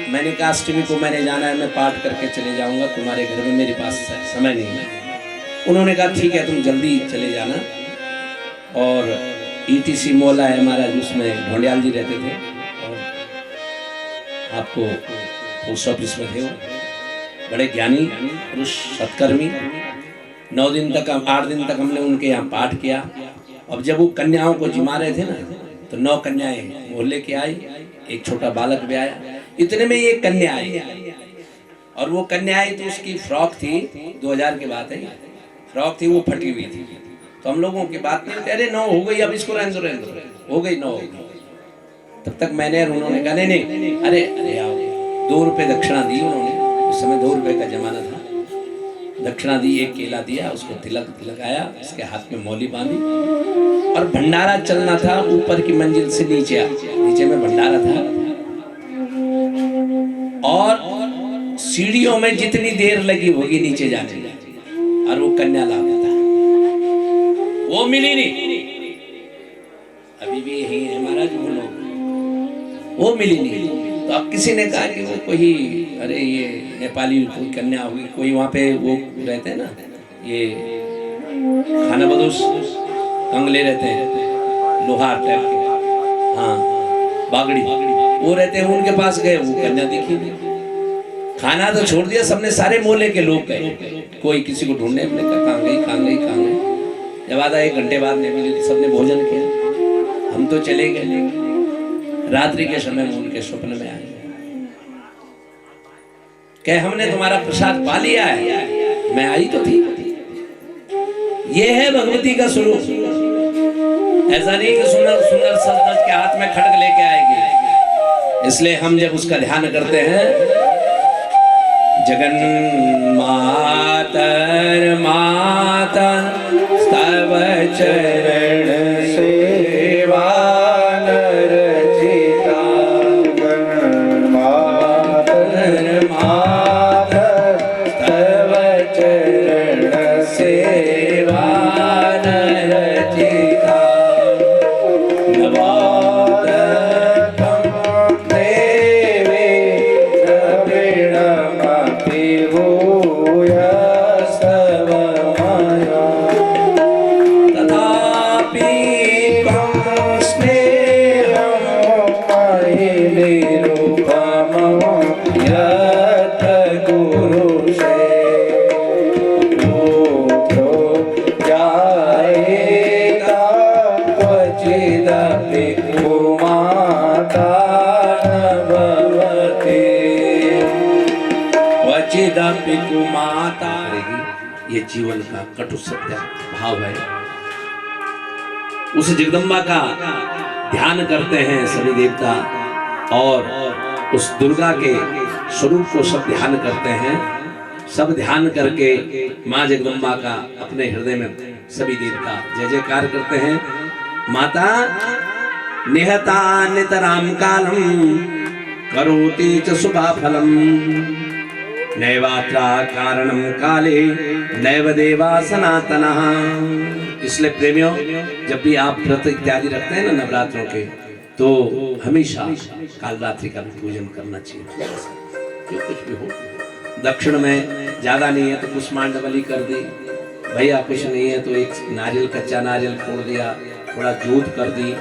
मैंने कहा अष्टमी को मैंने जाना है, मैं पाठ करके चले जाऊंगा, तुम्हारे घर में मेरे पास समय नहीं है। उन्होंने कहा ठीक है, तुम जल्दी चले जाना। और ETC मोहल्ला है हमारा, जिसमें ढोंडियाल जी रहते थे, और आपको पोस्ट ऑफिस में थे। वो बड़े ज्ञानी पुरुष, सत्कर्मी। 9 दिन तक 8 दिन तक हमने उनके यहाँ पाठ किया। अब जब वो कन्याओं को जिमा रहे थे ना, तो 9 कन्याएं मोहल्ले की आई, एक छोटा बालक भी आया। इतने में एक कन्या आई, और वो कन्या आई तो उसकी फ्रॉक थी, 2000 की बात है, फ्रॉक थी वो फटी हुई थी। तो हम लोगों की बात नहीं, अरे 9 हो गई, अब इसको रहने दो, हो गई 9 हो गई। तब तक मैंने और उन्होंने कहा नहीं, अरे आओ। 2 रुपए दक्षिणा दी उन्होंने, उस समय 2 रुपए का जमाना था। दक्षिणा दी, एक केला दिया, उसको तिलक लगाया, इसके हाथ में मौली बांधी, और भंडारा चलना था। ऊपर की मंजिल से नीचे में भंडारा था, और सीढ़ियों में जितनी देर लगी होगी नीचे जाने में, और वो कन्या लाभ था, वो मिली नहीं। अभी भी यही है महाराज, वो मिली नहीं। तो अब किसी ने कहा कि वो कोई, अरे ये नेपाली कोई कन्या होगी, कोई वहाँ पे वो रहते हैं ना, ये खाना बदोश कंगले रहते हैं, लोहार टाइप के, हाँ बागड़ी, वो रहते हैं, उनके पास गए, वो कन्या दिखी नहीं। खाना तो छोड़ दिया, सबने, सारे मोहल्ले के लोग गए, कोई किसी को ढूंढने, हमने कहा कहाँ गई। जब आधा 1 घंटे बाद नहीं मिली, सबने भोजन किया, हम तो चले गए। रात्रि के समय में उनके स्वप्न में आए, कहे हमने तुम्हारा प्रसाद पा लिया है। मैं आई तो थी। ये है भगवती का स्वरूप। ऐसा नहीं कि सुंदर सुंदर सज के हाथ में खड्ग लेके आएगी। इसलिए हम जब उसका ध्यान करते हैं, जगन मातर माता स्तव चरण सेवा नरचिता, जगन मातर माता स्तव चरण सेवा नरचिता, नवादकं देवे द्रविणमपि भूयस्तव मया, तथापि त्वं स्नेहं मयि निरुपमं यत् गुरुषे, पुत्रो जायेत क्वचिदपि कुमाता न भवति, क्वचिदपि कुमाता। ये जीवन का कटु सत्य भाव है। उस जगदम्बा का ध्यान करते हैं सभी देवता, और उस दुर्गा के स्वरूप को सब ध्यान करते हैं। सब ध्यान करके माँ जगदम्बा का अपने हृदय में सभी देवता जय जयकार करते हैं। माता निहता नितराम कालम करोति च शुभाफलम नैवात्रा कारणम काले नैव देवा सनातनः। इसलिए प्रेमियों, जब भी आप व्रत इत्यादि रखते हैं ना नवरात्रों के, तो हमेशा कालरात्रि का पूजन करना चाहिए। जो कुछ भी हो, दक्षिण में ज्यादा नहीं है तो कुष्मांडवली कर दी, भैया कुछ नहीं है तो एक नारियल, कच्चा नारियल फोड़ दिया, थोड़ा दूध कर दी,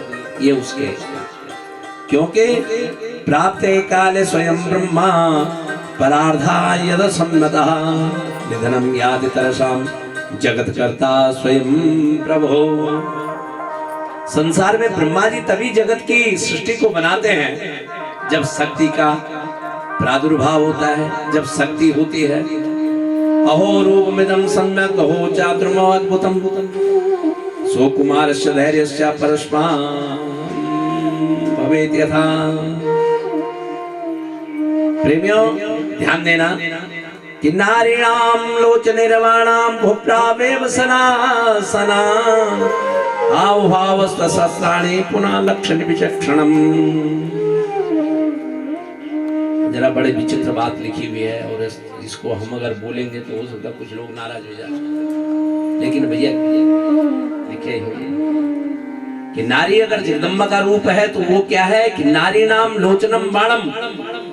ये उसके। क्योंकि प्राप्त काले स्वयं ब्रह्मा परार्धा यद सम्मतः निधनम याद तरसाम जगत करता स्वयं प्रभो। संसार में ब्रह्मा जी तभी जगत की सृष्टि को बनाते हैं जब शक्ति का प्रादुर्भाव होता है, जब शक्ति होती है। अहो रूपमिदं सम्यक् अहो चातुर्मो अद्भुतम् सो कुमारस्य धैर्यस्य परस्मान् भवेत् यथा। प्रेमियों, ध्यान देना कि नारीणाम लोचनिर्वाणाम भुप्रावेव सनासना हाव भावस्तशस्त्राणि पुनः लक्षण विचक्षणम। जरा बड़े विचित्र बात लिखी हुई है और इसको हम अगर बोलेंगे तो हो सकता है कुछ लोग नाराज हो जाए, लेकिन भैया लिखे हुए कि नारी अगर जगदम्बा का रूप है तो वो क्या है कि नारी नाम लोचनम बाणम,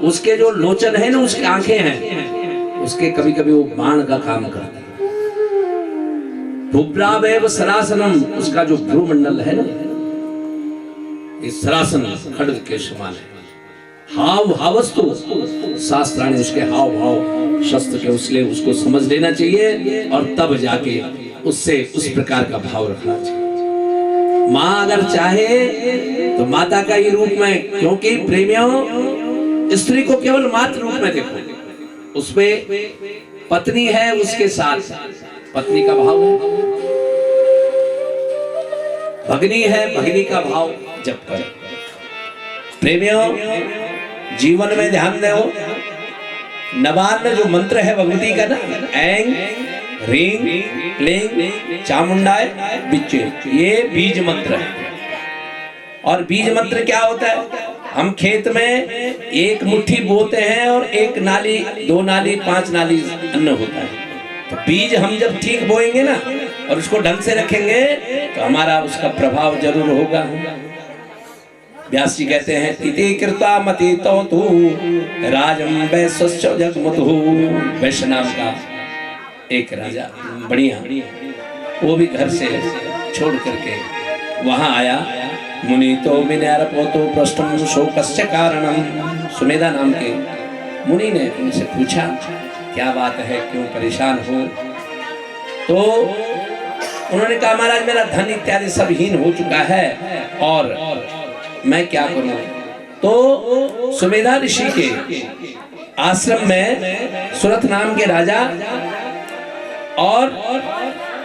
उसके जो लोचन है ना, उसकी आंखें हैं, उसके कभी कभी वो बाण का काम करते हैं। भुप्रावेव सरासनम, उसका जो भ्रूमंडल है ना, इस सरासन खड्ग के समान है। हाव भावस्तु शास्त्राणी, उसके हाव भाव शस्त्र के, उसलिए उसको समझ लेना चाहिए और तब जाके उससे उस प्रकार का भाव रखना चाहिए। माँ अगर चाहे तो माता का ही रूप में, क्योंकि प्रेमियों स्त्री को केवल मात्र रूप में देखो, उसमें पत्नी है, उसके साथ पत्नी का भाव है, भगनी है, भगनी का भाव जप करें। प्रेमियों, जीवन में ध्यान दो, नवान्न जो मंत्र है भगवती का ना, ऐंग ह्रीं क्लीं चामुंडाय बिच्चे, ये बीज मंत्र है। और बीज मंत्र क्या होता है? हम खेत में एक मुट्ठी बोते हैं और एक नाली, दो नाली, 5 नाली अन्न होता है। तो बीज हम जब ठीक बोएंगे ना और उसको ढंग से रखेंगे तो हमारा उसका प्रभाव जरूर होगा। व्यास जी कहते हैं इति कृता मति तो तू राजम वैश्य जगमुतु। वैश्य नाम का एक राजा बढ़िया, वो भी घर से छोड़ करके वहां आया। मुनि तो मिनरपोतो प्रश्नम शोकस्य कारणम। सुमेधा नाम के मुनि ने उनसे पूछा क्या बात है, क्यों परेशान हो? तो उन्होंने कहा महाराज मेरा धन इत्यादि सब हीन हो चुका है और मैं क्या करूं? तो सुमेधा ऋषि के आश्रम में सुरथ नाम के राजा और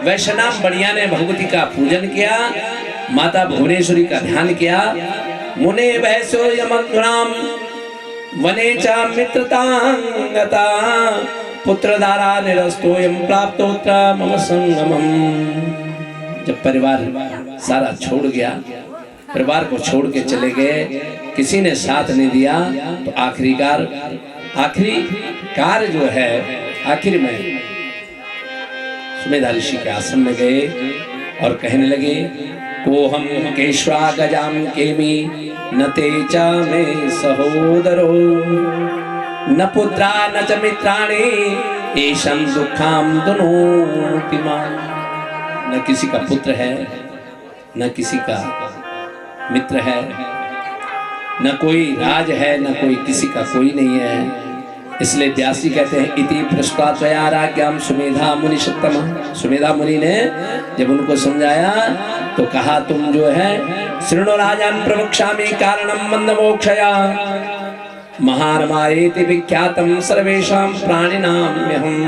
वैश्यनाम बढ़िया ने भगवती का पूजन किया, माता भुवनेश्वरी का ध्यान किया। मुने वैश्यो यमग्राम वने चा मित्रतांगता पुत्रदारा निरस्तोयम प्राप्तोत्र मम संगमम। जब परिवार सारा छोड़ गया, परिवार को छोड़ के चले गए, किसी ने साथ नहीं दिया, तो आखिरी कार्य जो है, आखिर में सुमेधा ऋषि के आश्रम में गए और कहने लगे को हम केश्वा गजाम केमी न तेजा में सहोदरो न पुत्रा न च मित्राणि एशं दुखाम दुनोति मां। न किसी का पुत्र है, न किसी का मित्र है, न कोई राज है, न कोई किसी का कोई नहीं है। इसलिए व्यास जी कहते हैं इति पृष्ठा त्वया राज्ञाम सुमेधा मुनि सत्तम। सुमेधा मुनि ने जब उनको समझाया तो कहा तुम जो है शृणु राजान प्रवक्ष्यामि कारणम मंद मोक्षया महारमायेति विख्यातम सर्वेषां प्राणिनाम्यहम्।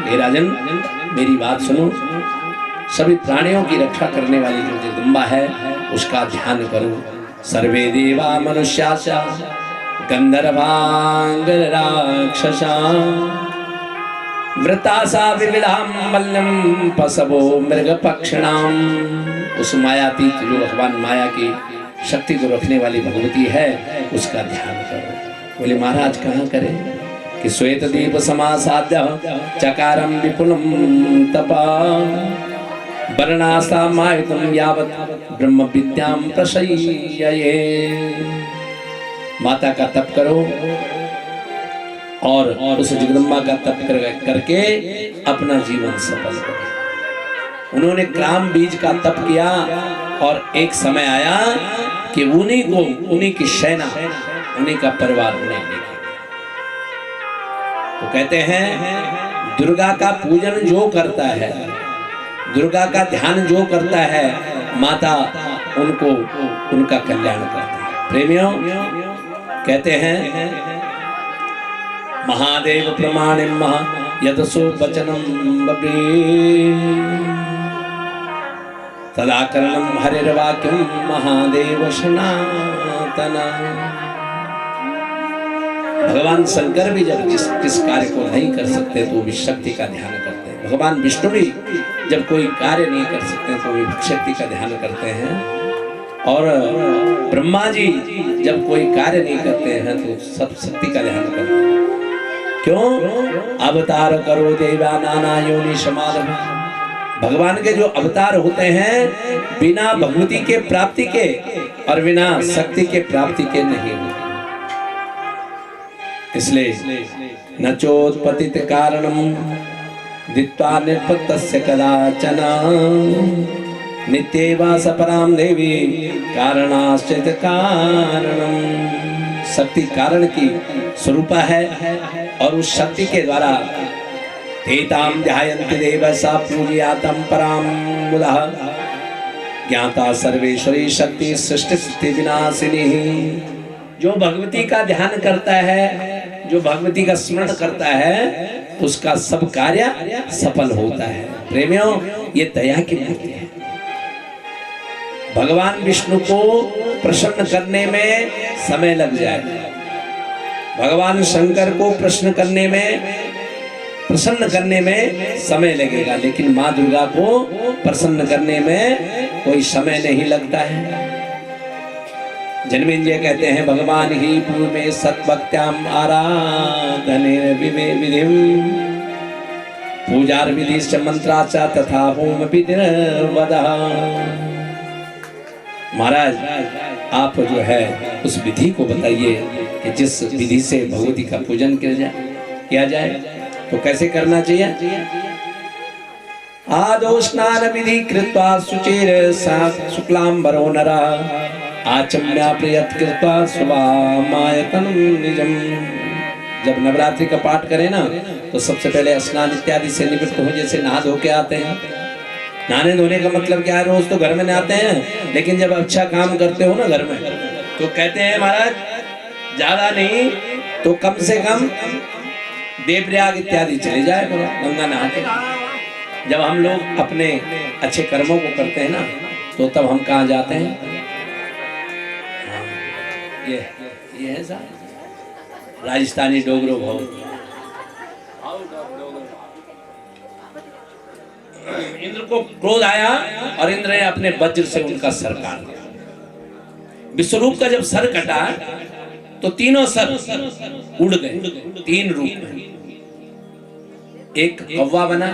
हे राजन मेरी बात सुनो, सभी प्राणियों की रक्षा करने वाली जो जगदम्बा है उसका ध्यान करो। सर्वे देवा मनुष्याश्च गंधर्वांगर राक्षसा वृतासा विविधाम मल्लम पसवो मृग पक्षिणाम। उस मायातीत जो भगवान माया की शक्ति को रखने वाली भगवती है, उसका ध्यान करो। बोले महाराज कहाँ करें कि श्वेत दीप समासाद्य चकारम विपुलम तपा वर्णासा मायुतम यावत ब्रह्म विद्याम प्रशय्यये। माता का तप करो और उस जगदम्बा का तप करके अपना जीवन सफल करो। उन्होंने ग्राम बीज का तप किया और एक समय आया कि उन्हीं की सेना, उन्हीं का परिवार उन्हें देखा। तो कहते हैं दुर्गा का पूजन जो करता है, दुर्गा का ध्यान जो करता है, माता उनको उनका कल्याण करती है। प्रेमियों कहते हैं महादेव प्रमाणे महा यदसो वचनम बब्रे तदा कर्णम हरिर्वाक्यम महादेव सनातन। भगवान शंकर भी जब किस कार्य को नहीं कर सकते तो भी शक्ति का ध्यान करते हैं। भगवान विष्णु भी जब कोई कार्य नहीं कर सकते तो भी शक्ति का ध्यान करते हैं। और ब्रह्मा जी जब कोई कार्य नहीं करते हैं तो सब शक्ति का ध्यान करते हैं। क्यों? अवतार करो देवा नाना योनि समाधव। भगवान के जो अवतार होते हैं बिना भगवती के प्राप्ति के और बिना शक्ति के प्राप्ति के नहीं होते। इसलिए न चोत्पत्ति कारणम दित्वा निपत्तस्य कदाचन नित्येवा सपराम देवी कारणाश्चित कारणम। शक्ति कारण की स्वरूपा है और उस शक्ति के द्वारा तेताम ध्यायन्ति देवसा पूजयातम पराम मुदः ज्ञाता सर्वेश्वरी शक्ति सृष्टि स्थिति विनाशिनी। जो भगवती का ध्यान करता है, जो भगवती का स्मरण करता है, उसका सब कार्य सफल होता है। प्रेमियों ये दया की मूर्ति है। भगवान विष्णु को प्रसन्न करने में समय लग जाएगा, भगवान शंकर को प्रसन्न करने में समय लगेगा, लेकिन माँ दुर्गा को प्रसन्न करने में कोई समय नहीं लगता है। जन्मेंद्रिय कहते हैं भगवान ही पूर्वे सत्भक्त्याम आराधने विधिम पूजार विधि मंत्राचा तथा होम विधिर्वदः। महाराज आप जो है उस विधि को बताइए कि जिस विधि से भगवती का पूजन किया जाए। तो कैसे करना चाहिए? आदौ स्नान विधि कृत्वा शुचिर शुक्लांबरो नरा आचम्या प्रियत कृत्वा स्वामायतन निजम। जब नवरात्रि का पाठ करें ना तो सबसे पहले स्नान इत्यादि से निवृत्त हो, जैसे नहा धो के आते हैं। नहाने धोने का मतलब क्या है? रोज तो घर में नहाते हैं, लेकिन जब अच्छा काम करते हो ना घर में तो कहते हैं महाराज ज्यादा नहीं तो कम से कम देवप्रयाग इत्यादि चले जाए करो गंगा नहा के। जब हम लोग अपने अच्छे कर्मों को करते हैं ना तो तब हम कहाँ जाते हैं? ये है साहब राजस्थानी डोगरो भाव। इंद्र को क्रोध आया और इंद्र ने अपने वज्र से उनका सर काट दिया। विश्वरूप का जब सर कटा तो तीनों सर उड़ गए, तीन रूप में। एक कौवा बना,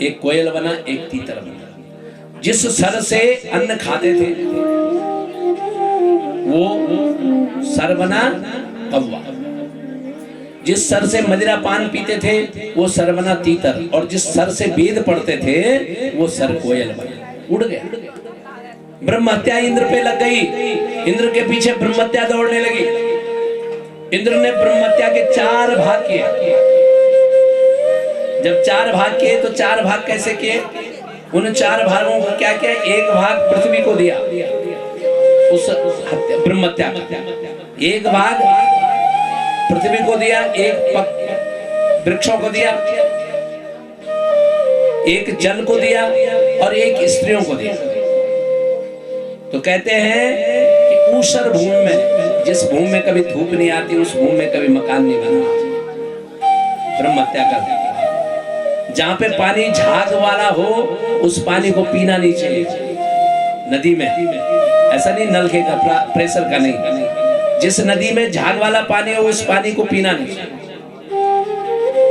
एक कोयल बना, एक तीतर बना। जिस सर से अन्न खाते थे वो सर बना कौवा, जिस सर से मदिरा पान पीते थे वो सर बना तीतर, और जिस सर से वेद पढ़ते थे वो सर कोयल बना। उड़ गया। ब्रह्म हत्या इंद्र पे लग गई, इंद्र के पीछे ब्रह्म हत्या दौड़ने लगी। इंद्र ने ब्रह्म हत्या के 4 भाग किए। जब 4 भाग किए तो 4 भाग कैसे किए? उन 4 भागों को क्या किया? एक भाग पृथ्वी को दिया उस ब्रह्म हत्या का, एक भाग पृथ्वी को दिया, एक वृक्षों को दिया, एक जल को दिया और एक स्त्रियों को दिया। तो कहते हैं कि ऊषर भूमि में, जिस भूमि में कभी धूप नहीं आती उस भूमि में कभी मकान नहीं बनता। ब्रह्म हत्या कर देता। जहां पे पानी झाग वाला हो उस पानी को पीना नहीं चाहिए। नदी में ऐसा नहीं, नलके का प्रेशर का नहीं, जिस नदी में झाग वाला पानी हो उस पानी को पीना नहीं चाहिए।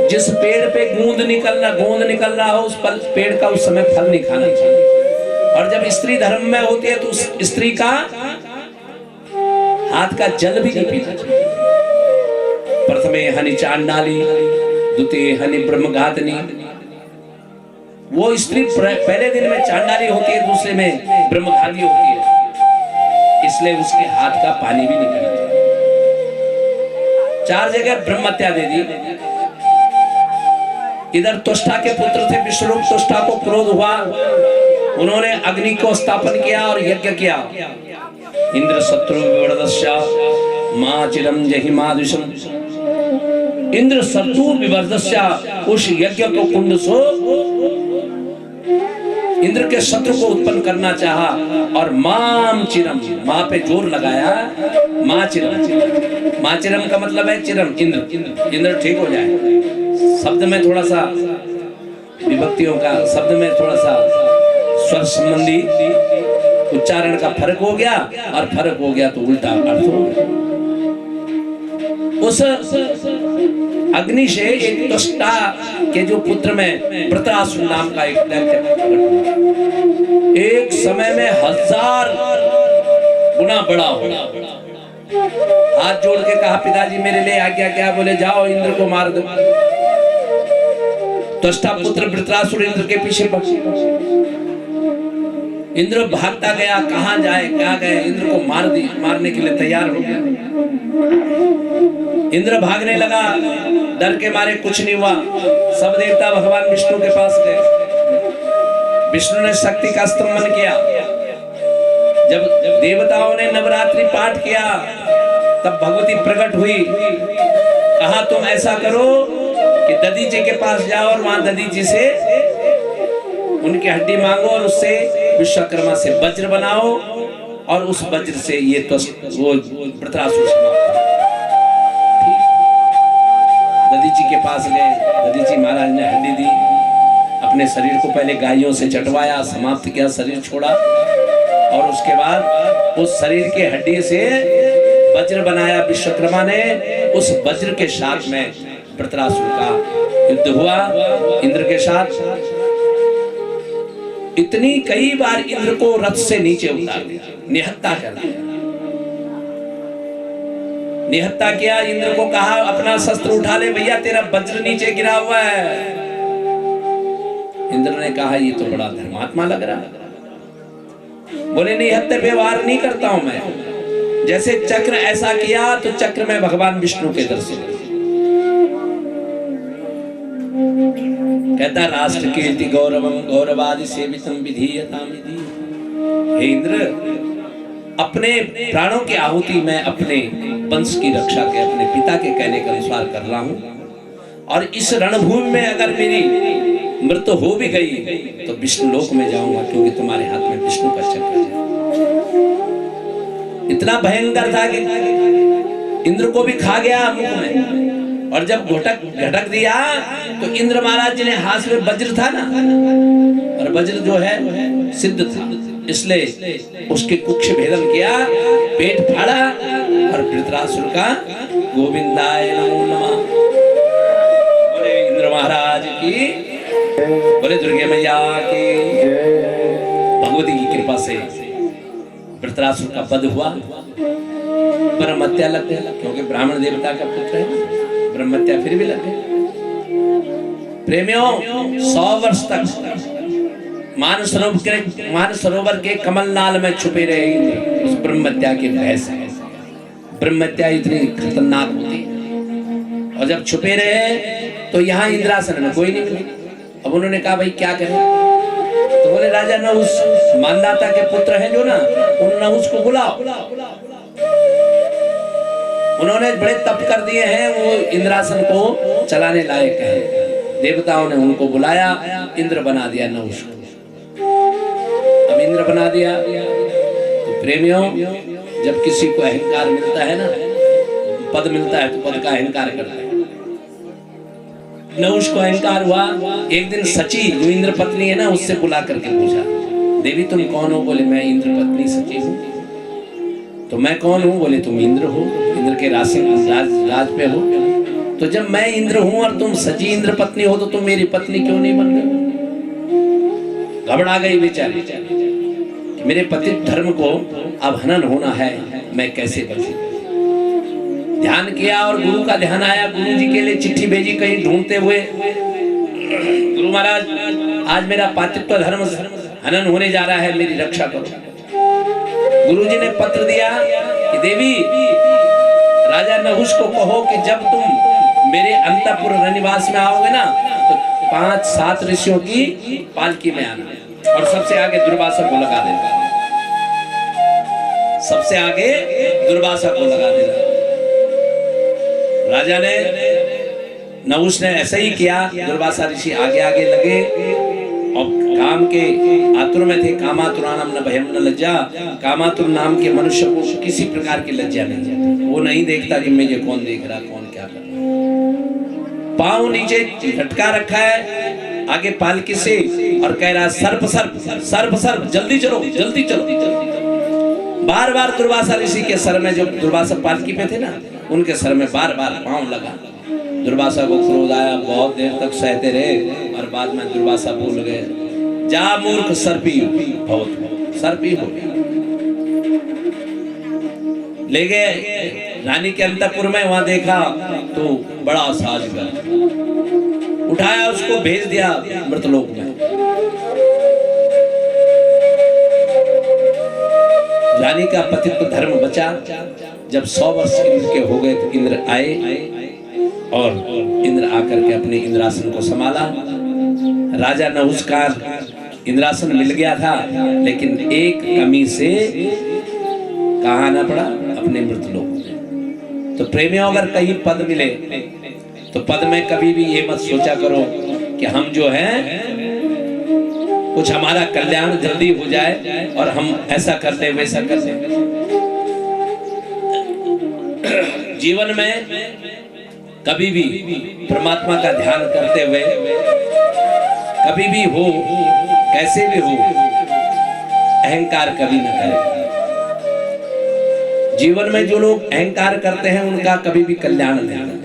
जिस पेड़ पे गोंद निकल रहा हो उस पेड़ का उस समय फल नहीं खाना चाहिए। और जब स्त्री धर्म में होती है तो उस स्त्री का हाथ का जल भी नहीं पीना चाहिए। प्रथमे हनि चांडाली द्वितीय हनि ब्रह्मघातनी। वो स्त्री पहले दिन में चांडाली होती है, दूसरे में ब्रह्मघाती होती है, इसलिए उसके हाथ का पानी भी नहीं पीना चाहिए। 4 जगह ब्रह्म हत्या दे दी। इधर त्वष्टा के पुत्र थे विश्वरूप, त्वष्टा को क्रोध हुआ, उन्होंने अग्नि को स्थापन किया और यज्ञ किया। इंद्र शत्रु विवर्धस्य मां चिरम जहि मादुषम। इंद्र शत्रु विवर्धस्य, उस यज्ञ को कुंड सो इंद्र के शत्रु को उत्पन्न करना चाहा और माम चिरम, मां पे जोर लगाया, मां चिरम। मां चिरम का मतलब है चिरम, इंद्र ठीक हो जाए। शब्द में थोड़ा सा विभक्तियों का, शब्द में थोड़ा सा स्वर संबंधी उच्चारण का फर्क हो गया, और फर्क हो गया तो उल्टा अर्थ हो गया। उस अग्नि से एक त्वष्टा के जो पुत्र में वृत्रासुर नाम का एक दैत्य एक समय में 1000 गुना बड़ा हो। हाथ जोड़ के कहा, पिताजी मेरे लिए आज्ञा क्या? बोले जाओ इंद्र को मार दो। त्वष्टा पुत्र वृत्रासुर इंद्र के पीछे इंद्र भागता गया, कहां जाए क्या गए, इंद्र को मारने के लिए तैयार हो गया। इंद्र भागने लगा, डर के मारे कुछ नहीं हुआ। सब देवता भगवान विष्णु के पास गए। विष्णु ने शक्ति का स्तंभन किया। जब देवताओं ने नवरात्रि पाठ किया तब भगवती प्रकट हुई। कहा तुम ऐसा करो कि दधी जी के पास जाओ और वहां दधी जी से उनकी हड्डी मांगो और उससे विश्वकर्मा से वज्र बनाओ और उस वज्र से ये तो वो वृत्रासुर समाप्त। दधी जी के पास गए। दधी जी महाराज ने हड्डी दी, अपने शरीर को पहले गायों से चटवाया, समाप्त किया, शरीर छोड़ा और उसके बाद उस शरीर के हड्डी से वज्र बनाया विश्वकर्मा ने। उस वज्र के साथ में वृत्रासुर का युद्ध हुआ इंद्र के साथ। इतनी कई बार इंद्र को रथ से नीचे उतार दिया, निहत्ता कर दिया। निहत्ता किया। इंद्र को कहा अपना शस्त्र उठा ले भैया, तेरा वज्र नीचे गिरा हुआ है। इंद्र ने कहा ये तो बड़ा धर्मात्मा लग रहा है। बोले नहीं, हत्या व्यवहार नहीं करता हूं मैं। जैसे चक्र ऐसा किया तो चक्र में भगवान विष्णु के दर्शन। कहता राष्ट्र कीर्ति गौरवम गौरवादि सेवितम विधीयताम विधि। हे इंद्र, अपने प्राणों की आहुति मैं अपने वंश की रक्षा के अपने पिता के कहने के अनुसार कर रहा हूं। और इस रणभूमि में अगर मेरी मृत्यु हो भी गई तो विष्णु लोक में जाऊंगा, क्योंकि तुम्हारे हाथ में विष्णु का चक्र है। इतना भयंकर था कि इंद्र को भी खा गया मुख में। और जब घटक दिया तो इंद्र महाराज जी ने हाथ में वज्र था ना, और वज्र जो है सिद्ध था, इसलिए उसके कुक्ष भेदन किया, पेट फाड़ा और वृत्रासुर का गोविंदाय नमो नमः। बोले इंद्र महाराज की, बोले दुर्गे मैया की। भगवती की कृपा से वृत्रासुर का वध हुआ। ब्रह्म हत्या लग गया, क्योंकि ब्राह्मण देवता का पुत्र है। ब्रह्म हत्या फिर भी लग गई। प्रेमियों, 100 वर्ष तक मानसरोवर के कमल नाल में छुपे रहे उस ब्रह्म हत्या के भय से। ब्रह्म हत्या इतनी खतरनाक होती है। और जब छुपे रहे तो यहाँ इंद्रासन में कोई नहीं मिला। अब उन्होंने कहा भाई क्या करें? तो बोले राजा नहुस, मानदाता के पुत्र हैं जो ना, उन नहुस को बुलाओ। उन्होंने बड़े तप कर दिए हैं, वो इंद्रासन को चलाने लायक है। देवताओं ने उनको बुलाया, इंद्र बना दिया नहुस को। अब इंद्र बना दिया तो प्रेमियों, जब किसी को अहंकार मिलता है ना, पद मिलता है, तो पद का अहंकार करता है। नहुष को अहंकार हुआ। एक दिन सची जो इंद्र पत्नी है ना, उससे बुला करके पूछा, देवी तुम कौन हो? बोले मैं इंद्र पत्नी सची हूँ। तो मैं कौन हूँ? बोले तुम इंद्र हो, इंद्र के राज पे हो। तो जब मैं इंद्र हूँ और तुम सची इंद्र पत्नी हो, तो तुम मेरी पत्नी क्यों नहीं बन रहे? घबरा गई बेचारी, मेरे पति धर्म को अब हनन होना है, मैं कैसे बचूं? ध्यान किया और गुरु का ध्यान आया। गुरु जी के लिए चिट्ठी भेजी कहीं ढूंढते हुए, गुरु महाराज आज मेरा पातित्व धर्म हनन होने जा रहा है, मेरी रक्षा करो। गुरु जी ने पत्र दिया कि देवी राजा नहुष को कहो कि जब तुम मेरे अंतपुर रनिवास में आओगे ना, तो 5-7 ऋषियों की पालकी में आना और सबसे आगे दुर्वासा को लगा देना। सबसे आगे दुर्वासा को लगा देना। राजा ने, नहुष ने ऐसा ही किया। दुर्वासा ऋषि आगे आगे लगे और काम के आतुर में थे। कामातुरानम न भयम न लज्जा। कामातुर नाम के मनुष्य को किसी प्रकार की लज्जा नहीं, वो नहीं देखता कि मुझे कौन देख रहा, कौन क्या कर रहा। पांव नीचे झटका रखा है आगे पालकी से और कह रहा सर्प सर्प सर्प सर्प, जल्दी चलो जल्दी चलो। बार बार दुर्वासा ऋषि के सर में, जो दुर्वासा पालकी पे थे ना, उनके सर में बार बार पांव लगा। दुर्वासा को क्रोध आया, बहुत देर तक सहते रहे और बाद में दुर्वासा बोल गए, जा मूर्ख सर्पी, बहुत सर्पी हो गया। ले गए रानी के अंतपुर में, वहां देखा तो बड़ा साजगर, उठाया उसको भेज दिया मृतलोक में। रानी का पतित्व धर्म बचा। जब 100 वर्ष इंद्र के हो गए तो इंद्र आए और इंद्र आकर के अपने इंद्रासन को संभाला। राजा नहुष का इंद्रासन मिल गया था, लेकिन एक कमी से कहाँ आना पड़ा? अपने मृतलोक में। तो प्रेमियों, अगर कहीं पद मिले तो पद में कभी भी ये मत सोचा करो कि हम जो हैं कुछ हमारा कल्याण जल्दी हो जाए और हम ऐसा कर ले वैसा कर ले। जीवन में कभी भी परमात्मा का ध्यान करते हुए, कभी भी हो, कैसे भी हो, अहंकार कभी न करें। जीवन में जो लोग अहंकार करते हैं उनका कभी भी कल्याण नहीं होता।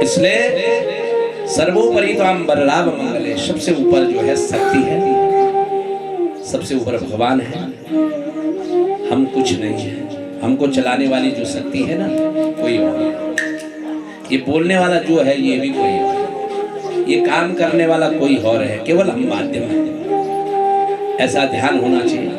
इसलिए सर्वोपरि त्वां बलराम मंगले, सबसे ऊपर जो है शक्ति है, सबसे ऊपर भगवान है, हम कुछ नहीं है। हमको चलाने वाली जो शक्ति है ना, कोई और है। ये बोलने वाला जो है ये भी कोई और है, ये काम करने वाला कोई और है, केवल हम माध्यम हैं। ऐसा ध्यान होना चाहिए।